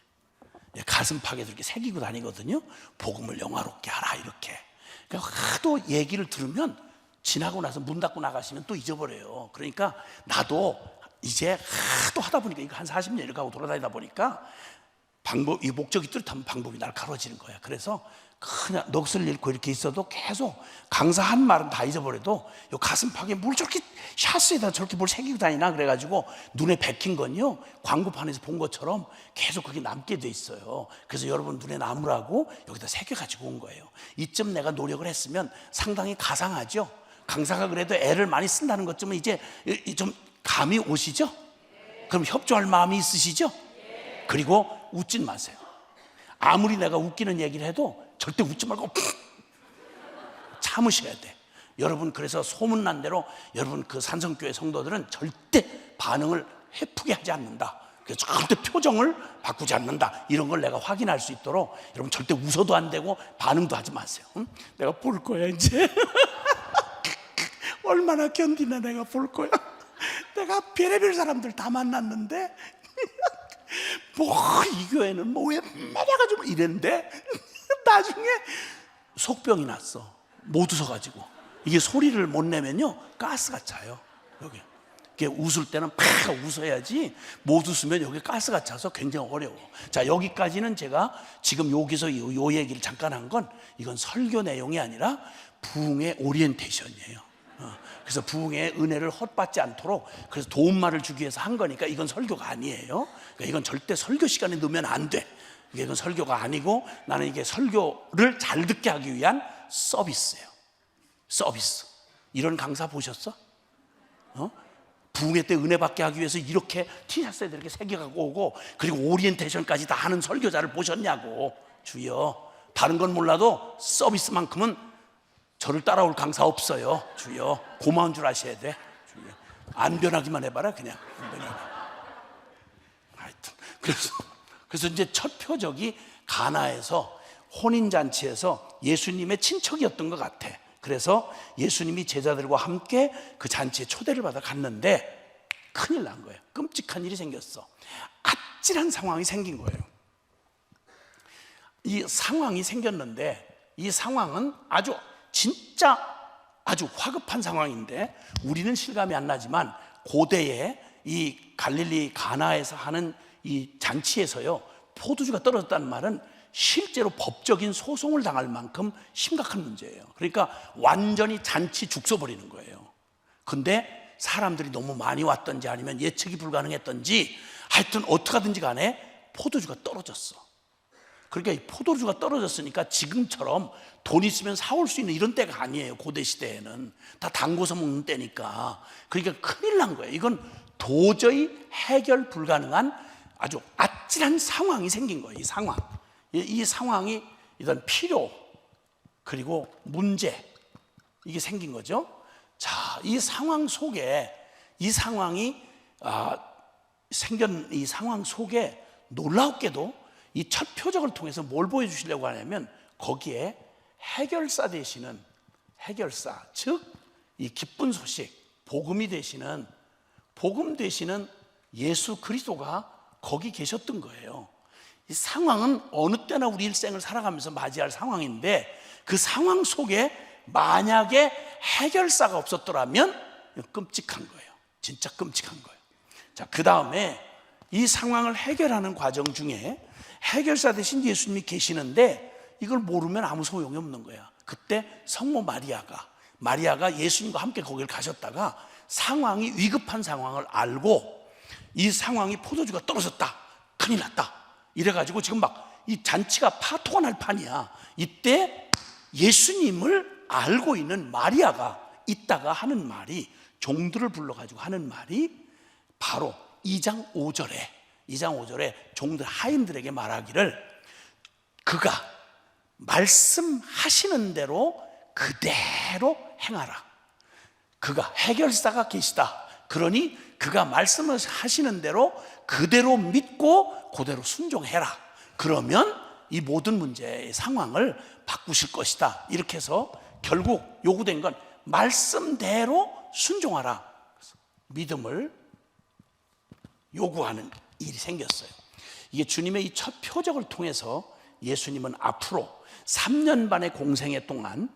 가슴팍에도 이렇게 새기고 다니거든요. 복음을 영화롭게 하라, 이렇게. 그러니까 하도 얘기를 들으면 지나고 나서 문 닫고 나가시면 또 잊어버려요. 그러니까 나도 이제 하도 하다 보니까, 이거 한 40년 이렇게 하고 돌아다니다 보니까 이 목적이 뚜렷하면 방법이 날카로워지는 거야. 그래서 그냥 넋을 잃고 이렇게 있어도 계속 강사한 말은 다 잊어버려도 요 가슴팍에 뭘 저렇게 샤스에다 저렇게 뭘 새기고 다니나 그래가지고 눈에 박힌 건요, 광고판에서 본 것처럼 계속 그게 남게 돼 있어요. 그래서 여러분 눈에 남으라고 여기다 새겨가지고 온 거예요. 이쯤 내가 노력을 했으면 상당히 가상하죠. 강사가 그래도 애를 많이 쓴다는 것쯤은 이제 좀 감이 오시죠? 그럼 협조할 마음이 있으시죠? 그리고 웃진 마세요. 아무리 내가 웃기는 얘기를 해도 절대 웃지 말고 참으셔야 돼. 여러분, 그래서 소문난 대로 여러분 그 산성교회 성도들은 절대 반응을 해프게 하지 않는다. 그래서 절대 표정을 바꾸지 않는다. 이런 걸 내가 확인할 수 있도록 여러분 절대 웃어도 안 되고 반응도 하지 마세요. 응? 내가 볼 거야 이제. 얼마나 견디나 내가 볼 거야. 내가 별의별 사람들 다 만났는데 뭐 이 교회는 뭐 왜 매려가지고 이랬는데 나중에 속병이 났어. 못 웃어가지고. 이게 소리를 못 내면요 가스가 차요. 여기 이게 웃을 때는 팍 웃어야지, 못 웃으면 여기 가스가 차서 굉장히 어려워. 자, 여기까지는 제가 지금 여기서 요 얘기를 잠깐 한 건 이건 설교 내용이 아니라 부흥의 오리엔테이션이에요. 그래서 부흥의 은혜를 헛받지 않도록 그래서 도움말을 주기 위해서 한 거니까 이건 설교가 아니에요. 그러니까 이건 절대 설교 시간에 넣으면 안 돼. 이건 설교가 아니고 나는 이게 설교를 잘 듣게 하기 위한 서비스예요. 서비스. 이런 강사 보셨어? 부흥회 때 은혜 받게 하기 위해서 이렇게 티셔츠에 이렇게 새겨갖고 오고 그리고 오리엔테이션까지 다 하는 설교자를 보셨냐고. 주여, 다른 건 몰라도 서비스만큼은 저를 따라올 강사 없어요. 주여, 고마운 줄 아셔야 돼. 주여, 안 변하기만 해봐라. 그냥 안 변하게. 하여튼 그래서 이제 첫 표적이 가나에서 혼인잔치에서 예수님의 친척이었던 것 같아. 그래서 예수님이 제자들과 함께 그 잔치에 초대를 받아 갔는데 큰일 난 거예요. 끔찍한 일이 생겼어. 아찔한 상황이 생긴 거예요. 이 상황이 생겼는데 이 상황은 진짜 아주 화급한 상황인데 우리는 실감이 안 나지만 고대에 이 갈릴리 가나에서 하는 이 잔치에서요, 포도주가 떨어졌다는 말은 실제로 법적인 소송을 당할 만큼 심각한 문제예요. 그러니까 완전히 잔치 죽서버리는 거예요. 근데 사람들이 너무 많이 왔던지 아니면 예측이 불가능했던지 하여튼 어떻게 하든지 간에 포도주가 떨어졌어. 그러니까 이 포도주가 떨어졌으니까 지금처럼 돈 있으면 사올 수 있는 이런 때가 아니에요. 고대 시대에는 다 담궈서 먹는 때니까. 그러니까 큰일 난 거예요. 이건 도저히 해결 불가능한 아주 아찔한 상황이 생긴 거예요. 이 상황이 이런 필요 그리고 문제, 이게 생긴 거죠. 자, 이 상황 속에 생긴 이 상황 속에 놀랍게도 이 첫 표적을 통해서 뭘 보여주시려고 하냐면 거기에 해결사 되시는 해결사, 즉 이 기쁜 소식, 복음 되시는 예수 그리스도가 거기 계셨던 거예요. 이 상황은 어느 때나 우리 일생을 살아가면서 맞이할 상황인데 그 상황 속에 만약에 해결사가 없었더라면 끔찍한 거예요. 진짜 끔찍한 거예요. 자, 그 다음에 이 상황을 해결하는 과정 중에 해결사 되신 예수님이 계시는데 이걸 모르면 아무 소용이 없는 거야. 그때 성모 마리아가 예수님과 함께 거기를 가셨다가 상황이 위급한 상황을 알고 이 상황이 포도주가 떨어졌다, 큰일 났다 이래가지고 지금 막 이 잔치가 파토가 날 판이야. 이때 예수님을 알고 있는 마리아가 있다가 하는 말이, 종들을 불러가지고 하는 말이 바로 2장 5절에 종들 하인들에게 말하기를, 그가 말씀하시는 대로 그대로 행하라. 그가 해결사가 계시다. 그러니 그가 말씀을 하시는 대로 그대로 믿고 그대로 순종해라. 그러면 이 모든 문제의 상황을 바꾸실 것이다. 이렇게 해서 결국 요구된 건 말씀대로 순종하라. 믿음을 요구하는 일이 생겼어요. 이게 주님의 이 첫 표적을 통해서 예수님은 앞으로 3년 반의 공생애 동안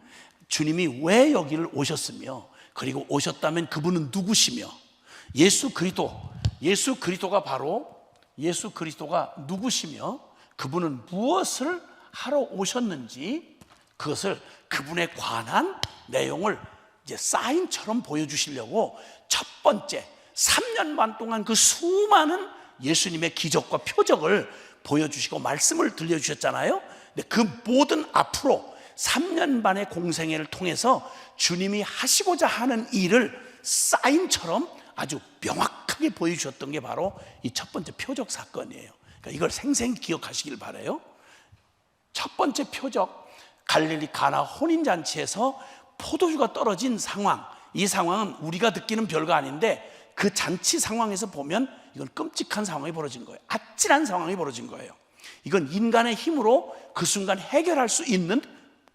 주님이 왜 여기를 오셨으며, 그리고 오셨다면 그분은 누구시며, 예수 그리스도가 바로 예수 그리스도가 누구시며 그분은 무엇을 하러 오셨는지, 그것을 그분에 관한 내용을 이제 사인처럼 보여주시려고 첫 번째 3년 반 동안 그 수많은 예수님의 기적과 표적을 보여주시고 말씀을 들려주셨잖아요. 근데 그 모든 앞으로 3년 반의 공생애를 통해서 주님이 하시고자 하는 일을 사인처럼 아주 명확하게 보여주셨던 게 바로 이 첫 번째 표적 사건이에요. 그러니까 이걸 생생히 기억하시길 바라요. 첫 번째 표적, 갈릴리 가나 혼인잔치에서 포도주가 떨어진 상황. 이 상황은 우리가 듣기는 별거 아닌데 그 잔치 상황에서 보면 이건 끔찍한 상황이 벌어진 거예요. 아찔한 상황이 벌어진 거예요. 이건 인간의 힘으로 그 순간 해결할 수 있는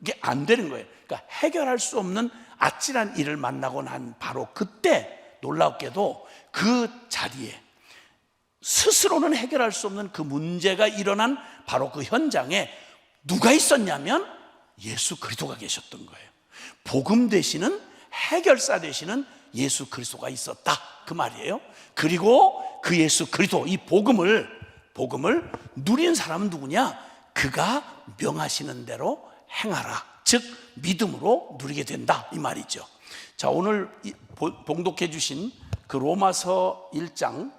게 안 되는 거예요. 그러니까 해결할 수 없는 아찔한 일을 만나고 난 바로 그때 놀랍게도 그 자리에 스스로는 해결할 수 없는 그 문제가 일어난 바로 그 현장에 누가 있었냐면 예수 그리스도가 계셨던 거예요. 복음 되시는, 해결사 되시는 예수 그리스도가 있었다, 그 말이에요. 그리고 그 예수 그리스도, 이 복음을 누린 사람은 누구냐? 그가 명하시는 대로 행하라, 즉 믿음으로 누리게 된다, 이 말이죠. 자, 오늘 봉독해 주신 그 로마서 1장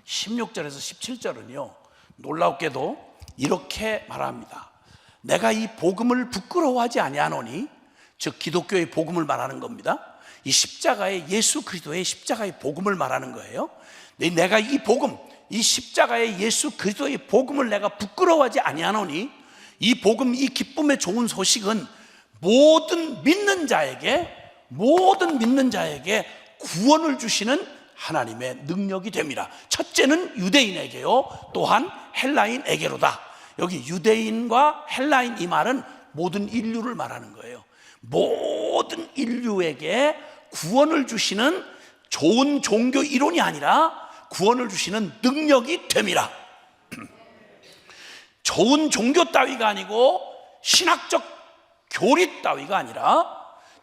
16절에서 17절은요 놀랍게도 이렇게 말합니다. 내가 이 복음을 부끄러워하지 아니하노니, 즉 기독교의 복음을 말하는 겁니다. 이 십자가의, 예수 그리스도의 십자가의 복음을 말하는 거예요. 내가 이 복음, 이 십자가의 예수 그리스도의 복음을 내가 부끄러워하지 아니하노니, 이 복음, 이 기쁨의 좋은 소식은 모든 믿는 자에게 구원을 주시는 하나님의 능력이 됩니다. 첫째는 유대인에게요, 또한 헬라인에게로다. 여기 유대인과 헬라인, 이 말은 모든 인류를 말하는 거예요. 모든 인류에게 구원을 주시는 좋은 종교 이론이 아니라 구원을 주시는 능력이 됩니다. 좋은 종교 따위가 아니고 신학적 교리 따위가 아니라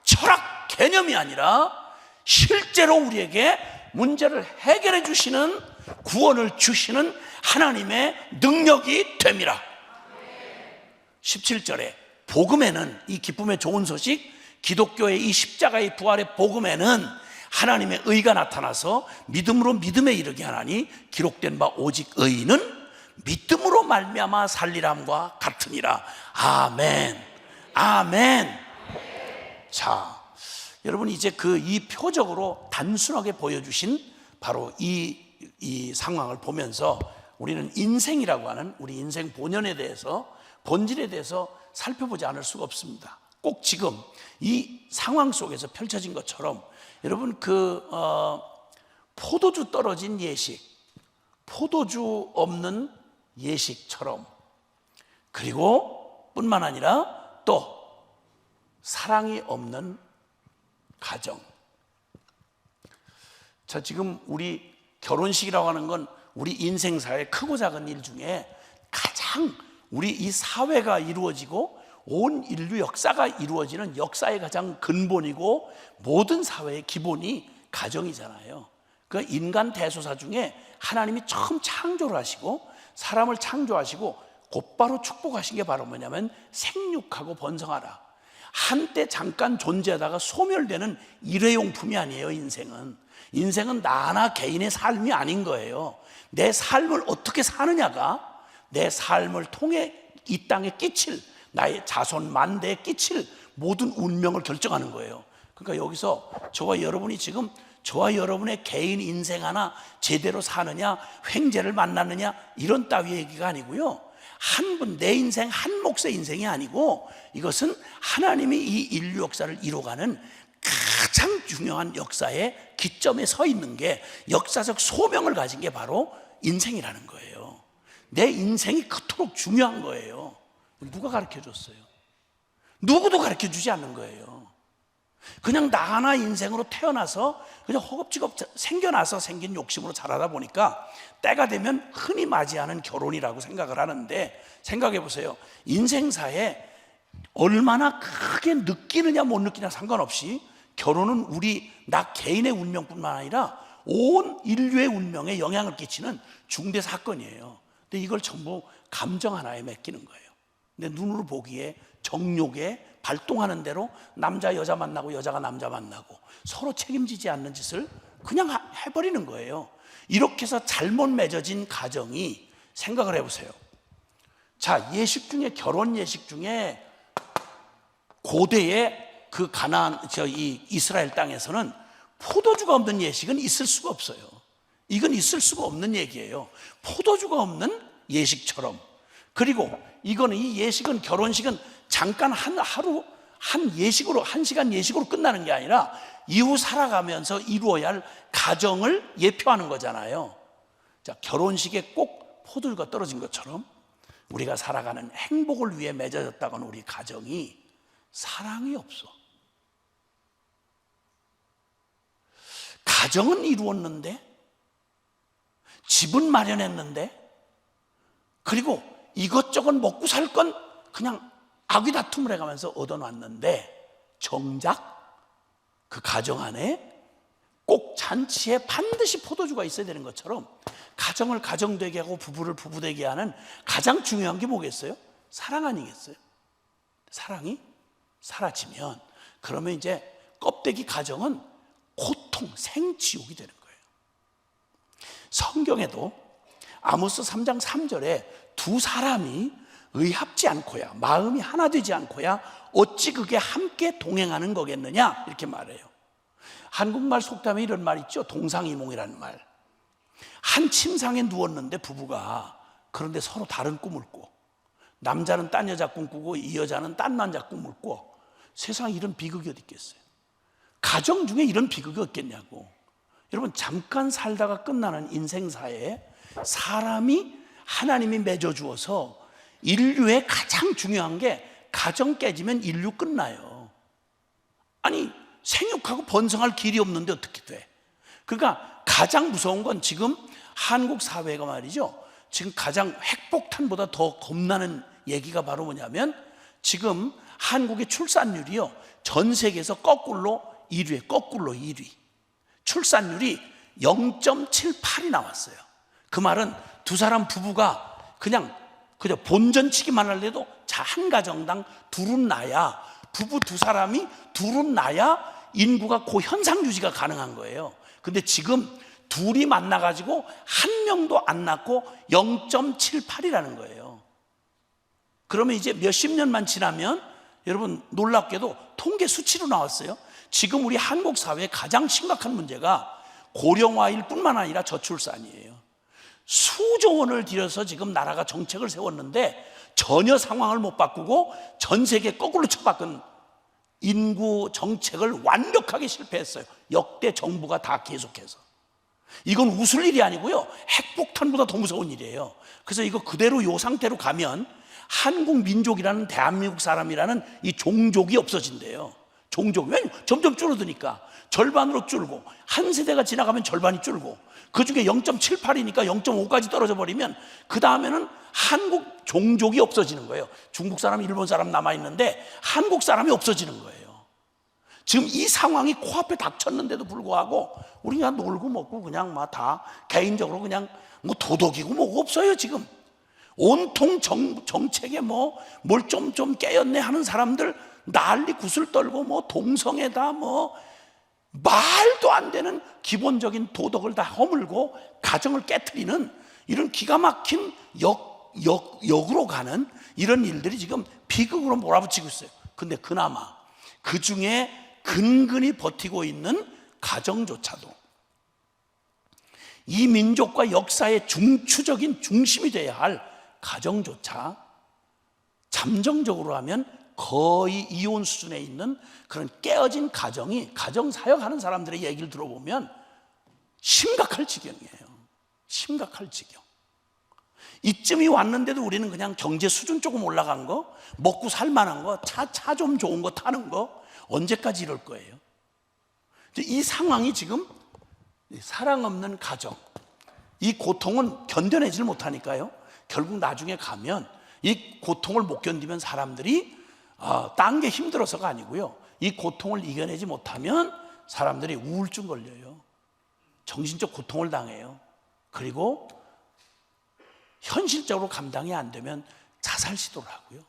철학 개념이 아니라 실제로 우리에게 문제를 해결해 주시는, 구원을 주시는 하나님의 능력이 됩니다. 17절에 복음에는, 이 기쁨의 좋은 소식, 기독교의 이 십자가의 부활의 복음에는 하나님의 의가 나타나서 믿음으로 믿음에 이르게 하나니 기록된 바 오직 의인은 믿음으로 말미암아 살리람과 같으니라. 아멘, 아멘. 자, 여러분 이제 이 표적으로 단순하게 보여주신 바로 이 상황을 보면서 우리는 인생이라고 하는 우리 인생 본연에 대해서, 본질에 대해서 살펴보지 않을 수가 없습니다. 꼭 지금 이 상황 속에서 펼쳐진 것처럼 여러분 포도주 떨어진 예식, 포도주 없는 예식처럼, 그리고 뿐만 아니라 또 사랑이 없는 가정. 자, 지금 우리 결혼식이라고 하는 건 우리 인생사의 크고 작은 일 중에 가장, 우리 이 사회가 이루어지고 온 인류 역사가 이루어지는 역사의 가장 근본이고 모든 사회의 기본이 가정이잖아요. 그 인간 대소사 중에 하나님이 처음 창조를 하시고 사람을 창조하시고 곧바로 축복하신 게 바로 뭐냐면 생육하고 번성하라. 한때 잠깐 존재하다가 소멸되는 일회용품이 아니에요. 인생은 나나 개인의 삶이 아닌 거예요. 내 삶을 어떻게 사느냐가 내 삶을 통해 이 땅에 끼칠, 나의 자손 만대에 끼칠 모든 운명을 결정하는 거예요. 그러니까 여기서 저와 여러분이 지금 저와 여러분의 개인 인생 하나 제대로 사느냐, 횡재를 만났느냐, 이런 따위의 얘기가 아니고요, 한 분, 내 인생 한 몫의 인생이 아니고, 이것은 하나님이 이 인류 역사를 이뤄가는 가장 중요한 역사의 기점에 서 있는 게, 역사적 소명을 가진 게 바로 인생이라는 거예요. 내 인생이 그토록 중요한 거예요. 누가 가르쳐 줬어요? 누구도 가르쳐 주지 않는 거예요. 그냥 나 하나 인생으로 태어나서 그냥 허겁지겁 생겨나서 생긴 욕심으로 자라다 보니까 때가 되면 흔히 맞이하는 결혼이라고 생각을 하는데, 생각해 보세요. 인생사에 얼마나 크게 느끼느냐 못 느끼냐 상관없이 결혼은 나 개인의 운명뿐만 아니라 온 인류의 운명에 영향을 끼치는 중대 사건이에요. 근데 이걸 전부 감정 하나에 맡기는 거예요. 근데 눈으로 보기에 정욕에 발동하는 대로 남자 여자 만나고 여자가 남자 만나고 서로 책임지지 않는 짓을 그냥 해버리는 거예요. 이렇게 해서 잘못 맺어진 가정이, 생각을 해보세요. 자, 예식 중에, 결혼 예식 중에 고대의 그 이 이스라엘 땅에서는 포도주가 없는 예식은 있을 수가 없어요. 이건 있을 수가 없는 얘기예요. 포도주가 없는 예식처럼. 그리고 이거는, 이 예식은, 결혼식은 잠깐 하루 한 예식으로, 1시간 예식으로 끝나는 게 아니라 이후 살아가면서 이루어야 할 가정을 예표하는 거잖아요. 자, 결혼식에 꼭 포도주가 떨어진 것처럼 우리가 살아가는 행복을 위해 맺어졌다고는 우리 가정이 사랑이 없어. 가정은 이루었는데, 집은 마련했는데, 그리고 이것저것 먹고 살 건 그냥 아귀다툼을 해가면서 얻어놨는데, 정작 그 가정 안에 꼭 잔치에 반드시 포도주가 있어야 되는 것처럼 가정을 가정되게 하고 부부를 부부되게 하는 가장 중요한 게 뭐겠어요? 사랑 아니겠어요? 사랑이 사라지면, 그러면 이제 껍데기 가정은 고통, 생지옥이 되는 거예요. 성경에도 아모스 3장 3절에 두 사람이 의합지 않고야, 마음이 하나 되지 않고야 어찌 그게 함께 동행하는 거겠느냐, 이렇게 말해요. 한국말 속담에 이런 말 있죠. 동상이몽이라는 말. 한 침상에 누웠는데 부부가, 그런데 서로 다른 꿈을 꿔. 남자는 딴 여자 꿈꾸고 이 여자는 딴 남자 꿈을 꿔. 세상에 이런 비극이 어디 있겠어요? 가정 중에 이런 비극이 없겠냐고. 여러분, 잠깐 살다가 끝나는 인생사에 사람이 하나님이 맺어주어서, 인류의 가장 중요한 게, 가정 깨지면 인류 끝나요. 아니, 생육하고 번성할 길이 없는데 어떻게 돼? 그러니까 가장 무서운 건 지금 한국 사회가 말이죠, 지금 가장 핵폭탄보다 더 겁나는 얘기가 바로 뭐냐면, 지금 한국의 출산율이요, 전 세계에서 거꾸로 1위에, 거꾸로 1위. 출산율이 0.78이 나왔어요. 그 말은 두 사람 부부가 그냥 본전치기만 할래도 한 가정당 둘은 낳아야, 부부 두 사람이 둘은 낳아야 인구가 그 현상 유지가 가능한 거예요. 근데 지금 둘이 만나가지고 한 명도 안 낳고 0.78이라는 거예요. 그러면 이제 몇십 년만 지나면, 여러분 놀랍게도 통계 수치로 나왔어요. 지금 우리 한국 사회의 가장 심각한 문제가 고령화일 뿐만 아니라 저출산이에요. 수조 원을 들여서 지금 나라가 정책을 세웠는데 전혀 상황을 못 바꾸고 전 세계 거꾸로 쳐바꾼 인구 정책을 완벽하게 실패했어요. 역대 정부가 다 계속해서. 이건 웃을 일이 아니고요, 핵폭탄보다 더 무서운 일이에요. 그래서 이거 그대로 요 상태로 가면 한국 민족이라는, 대한민국 사람이라는 이 종족이 없어진대요. 종족이. 왜냐면 점점 줄어드니까 절반으로 줄고, 한 세대가 지나가면 절반이 줄고, 그 중에 0.78이니까 0.5까지 떨어져 버리면 그 다음에는 한국 종족이 없어지는 거예요. 중국 사람, 일본 사람 남아있는데 한국 사람이 없어지는 거예요. 지금 이 상황이 코앞에 닥쳤는데도 불구하고 우리 그냥 놀고 먹고 그냥 막 다 개인적으로 그냥 뭐 도덕이고 뭐가 없어요. 지금 온통 정책에 뭘 좀 깨었네 하는 사람들 난리 구슬 떨고, 뭐 동성애다, 뭐 말도 안 되는 기본적인 도덕을 다 허물고 가정을 깨트리는 이런 기가 막힌 역으로 가는 이런 일들이 지금 비극으로 몰아붙이고 있어요. 근데 그나마 그 중에 근근히 버티고 있는 가정조차도 이 민족과 역사의 중추적인 중심이 되어야 할 가정조차 잠정적으로 하면 거의 이혼 수준에 있는 그런 깨어진 가정이, 가정사역하는 사람들의 얘기를 들어보면 심각할 지경이에요. 심각할 지경. 이쯤이 왔는데도 우리는 그냥 경제 수준 조금 올라간 거, 먹고 살만한 거, 차 좀 좋은 거 타는 거, 언제까지 이럴 거예요? 이 상황이 지금 사랑 없는 가정, 이 고통은 견뎌내질 못하니까요, 결국 나중에 가면 이 고통을 못 견디면 사람들이 딴 게 힘들어서가 아니고요, 이 고통을 이겨내지 못하면 사람들이 우울증 걸려요. 정신적 고통을 당해요. 그리고 현실적으로 감당이 안 되면 자살 시도를 하고요.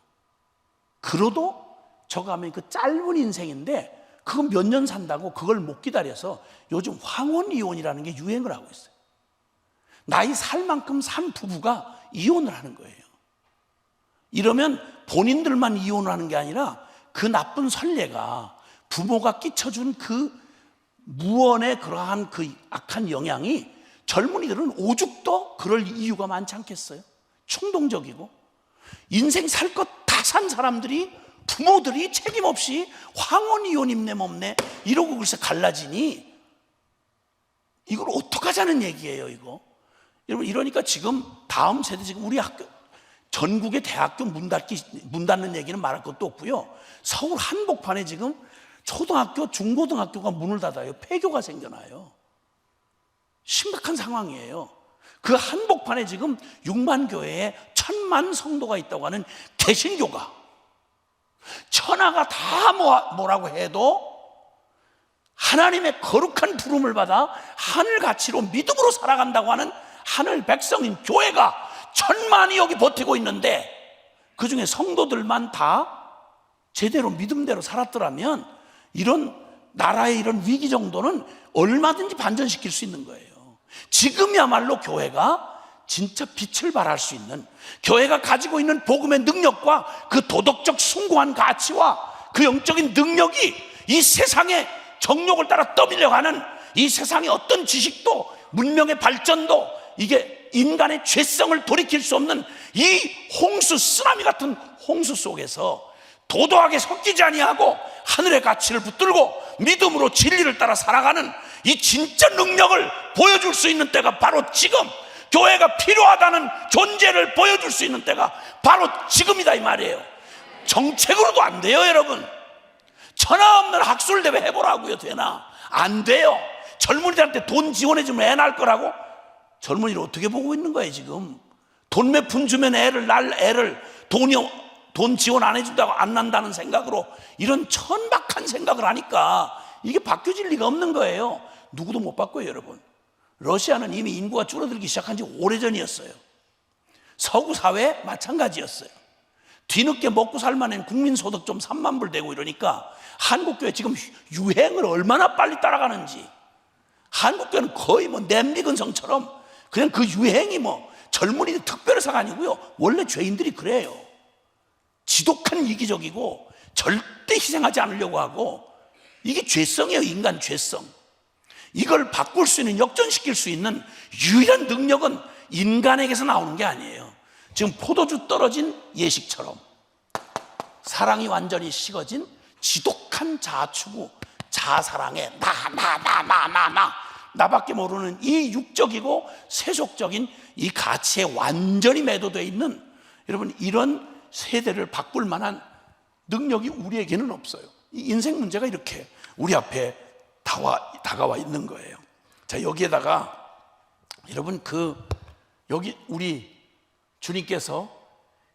그러도 저거 하면 그 짧은 인생인데 그거 몇 년 산다고 그걸 못 기다려서 요즘 황혼 이혼이라는 게 유행을 하고 있어요. 나이 살 만큼 산 부부가 이혼을 하는 거예요. 이러면 본인들만 이혼을 하는 게 아니라 그 나쁜 선례가, 부모가 끼쳐준 그 무언의 그러한 그 악한 영향이 젊은이들은 오죽도 그럴 이유가 많지 않겠어요? 충동적이고 인생 살 것 다 산 사람들이, 부모들이 책임 없이 황혼 이혼 입네 없네 이러고 글쎄 갈라지니 이걸 어떡하자는 얘기예요, 이거. 여러분, 이러니까 지금 다음 세대, 지금 우리 학교 전국의 대학교 문 닫는 얘기는 말할 것도 없고요, 서울 한복판에 지금 초등학교, 중고등학교가 문을 닫아요. 폐교가 생겨나요. 심각한 상황이에요. 그 한복판에 지금 6만 교회에 1000만 성도가 있다고 하는 개신교가, 천하가 다 뭐라고 해도 하나님의 거룩한 부름을 받아 하늘 가치로 믿음으로 살아간다고 하는 하늘 백성인 교회가 1000만이 여기 버티고 있는데, 그 중에 성도들만 다 제대로 믿음대로 살았더라면 이런 나라의 이런 위기 정도는 얼마든지 반전시킬 수 있는 거예요. 지금이야말로 교회가 진짜 빛을 발할 수 있는, 교회가 가지고 있는 복음의 능력과 그 도덕적 숭고한 가치와 그 영적인 능력이 이 세상의 정욕을 따라 떠밀려가는, 이 세상의 어떤 지식도 문명의 발전도 이게 인간의 죄성을 돌이킬 수 없는 이 홍수, 쓰나미 같은 홍수 속에서 도도하게 섞이지 아니하고 하늘의 가치를 붙들고 믿음으로 진리를 따라 살아가는 이 진짜 능력을 보여줄 수 있는 때가 바로 지금, 교회가 필요하다는 존재를 보여줄 수 있는 때가 바로 지금이다, 이 말이에요. 정책으로도 안 돼요, 여러분. 천하 없는 학술대회 해보라고요. 되나? 안 돼요. 젊은이들한테 돈 지원해주면 애 낳을 거라고? 젊은이를 어떻게 보고 있는 거예요, 지금? 돈 몇 푼 주면 애를 돈 지원 안 해준다고 안 난다는 생각으로 이런 천박한 생각을 하니까 이게 바뀌어질 리가 없는 거예요. 누구도 못 바꿔요, 여러분. 러시아는 이미 인구가 줄어들기 시작한 지 오래전이었어요. 서구 사회 마찬가지였어요. 뒤늦게 먹고 살만한 국민소득 좀 3만 불 되고 이러니까 한국교회 지금 유행을 얼마나 빨리 따라가는지, 한국교회는 거의 뭐 냄비근성처럼 그냥 그 유행이 뭐 젊은이들 특별해서가 아니고요, 원래 죄인들이 그래요. 지독한 이기적이고 절대 희생하지 않으려고 하고, 이게 죄성이에요, 인간 죄성. 이걸 바꿀 수 있는, 역전시킬 수 있는 유일한 능력은 인간에게서 나오는 게 아니에요. 지금 포도주 떨어진 예식처럼 사랑이 완전히 식어진 지독한 자아추구, 자아사랑에 나밖에 모르는 이 육적이고 세속적인 이 가치에 완전히 매도되어 있는, 여러분, 이런 세대를 바꿀 만한 능력이 우리에게는 없어요. 이 인생 문제가 이렇게 우리 앞에 다가와 있는 거예요. 자, 여기에다가 여러분, 여기 우리 주님께서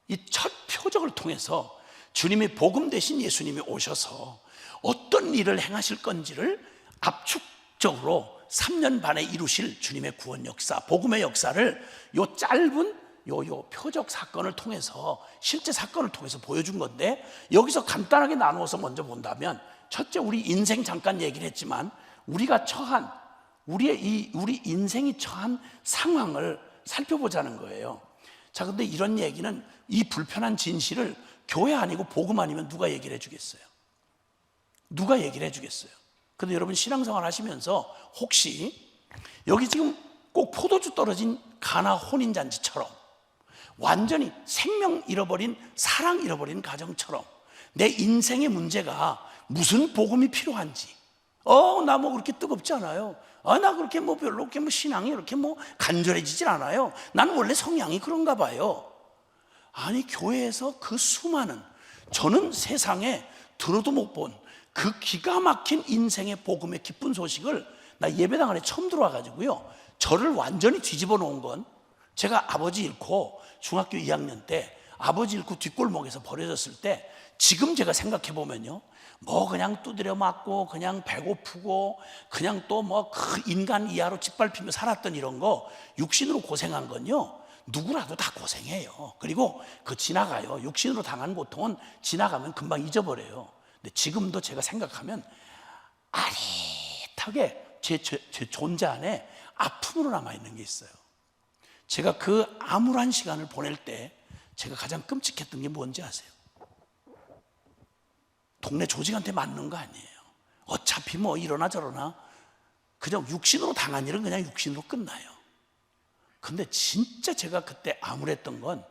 이 첫 표적을 통해서 주님이 복음 대신 예수님이 오셔서 어떤 일을 행하실 건지를 압축적으로 3년 반에 이루실 주님의 구원 역사, 복음의 역사를 요 짧은 요 표적 사건을 통해서, 실제 사건을 통해서 보여준 건데, 여기서 간단하게 나누어서 먼저 본다면, 첫째, 우리 인생 잠깐 얘기를 했지만 우리가 처한, 우리 인생이 처한 상황을 살펴보자는 거예요. 자, 근데 이런 얘기는, 이 불편한 진실을 교회 아니고 복음 아니면 누가 얘기를 해주겠어요? 누가 얘기를 해주겠어요? 근데 여러분 신앙생활 하시면서 혹시 여기 지금 꼭 포도주 떨어진 가나 혼인잔치처럼 완전히 생명 잃어버린, 사랑 잃어버린 가정처럼 내 인생의 문제가 무슨 복음이 필요한지, 나 뭐 그렇게 뜨겁지 않아요. 나 그렇게 뭐 별로 그렇게 뭐 신앙이 이렇게 뭐 간절해지질 않아요. 나는 원래 성향이 그런가 봐요. 아니, 교회에서 그 수많은, 저는 세상에 들어도 못 본 그 기가 막힌 인생의 복음의 기쁜 소식을, 나 예배당 안에 처음 들어와 가지고요, 저를 완전히 뒤집어 놓은 건, 제가 아버지 잃고 중학교 2학년 때 아버지 잃고 뒷골목에서 버려졌을 때, 지금 제가 생각해 보면요, 뭐 그냥 두드려 맞고 그냥 배고프고 그냥 또 뭐 그 인간 이하로 짓밟히며 살았던 이런 거, 육신으로 고생한 건요, 누구라도 다 고생해요. 그리고 그 지나가요. 육신으로 당한 고통은 지나가면 금방 잊어버려요. 근데 지금도 제가 생각하면 아릿하게 제 존재 안에 아픔으로 남아있는 게 있어요. 제가 그 암울한 시간을 보낼 때 제가 가장 끔찍했던 게 뭔지 아세요? 동네 조직한테 맞는 거 아니에요. 어차피 뭐 이러나 저러나 그냥 육신으로 당한 일은 그냥 육신으로 끝나요. 근데 진짜 제가 그때 암울했던 건,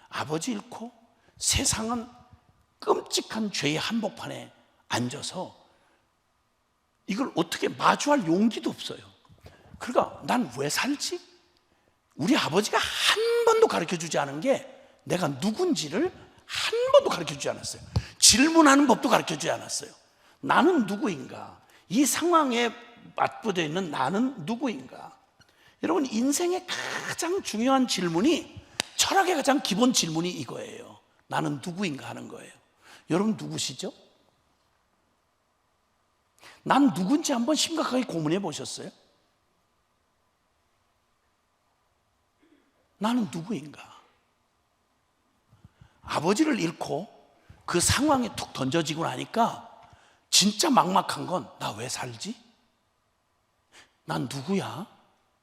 아버지 잃고 세상은 끔찍한 죄의 한복판에 앉아서 이걸 어떻게 마주할 용기도 없어요. 그러니까 난 왜 살지? 우리 아버지가 한 번도 가르쳐주지 않은 게 내가 누군지를 한 번도 가르쳐주지 않았어요. 질문하는 법도 가르쳐주지 않았어요. 나는 누구인가? 이 상황에 맞붙어 있는 나는 누구인가? 여러분, 인생의 가장 중요한 질문이, 철학의 가장 기본 질문이 이거예요. 나는 누구인가 하는 거예요. 여러분 누구시죠? 난 누군지 한번 심각하게 고민해 보셨어요? 나는 누구인가? 아버지를 잃고 그 상황에 툭 던져지고 나니까 진짜 막막한 건, 나 왜 살지? 난 누구야?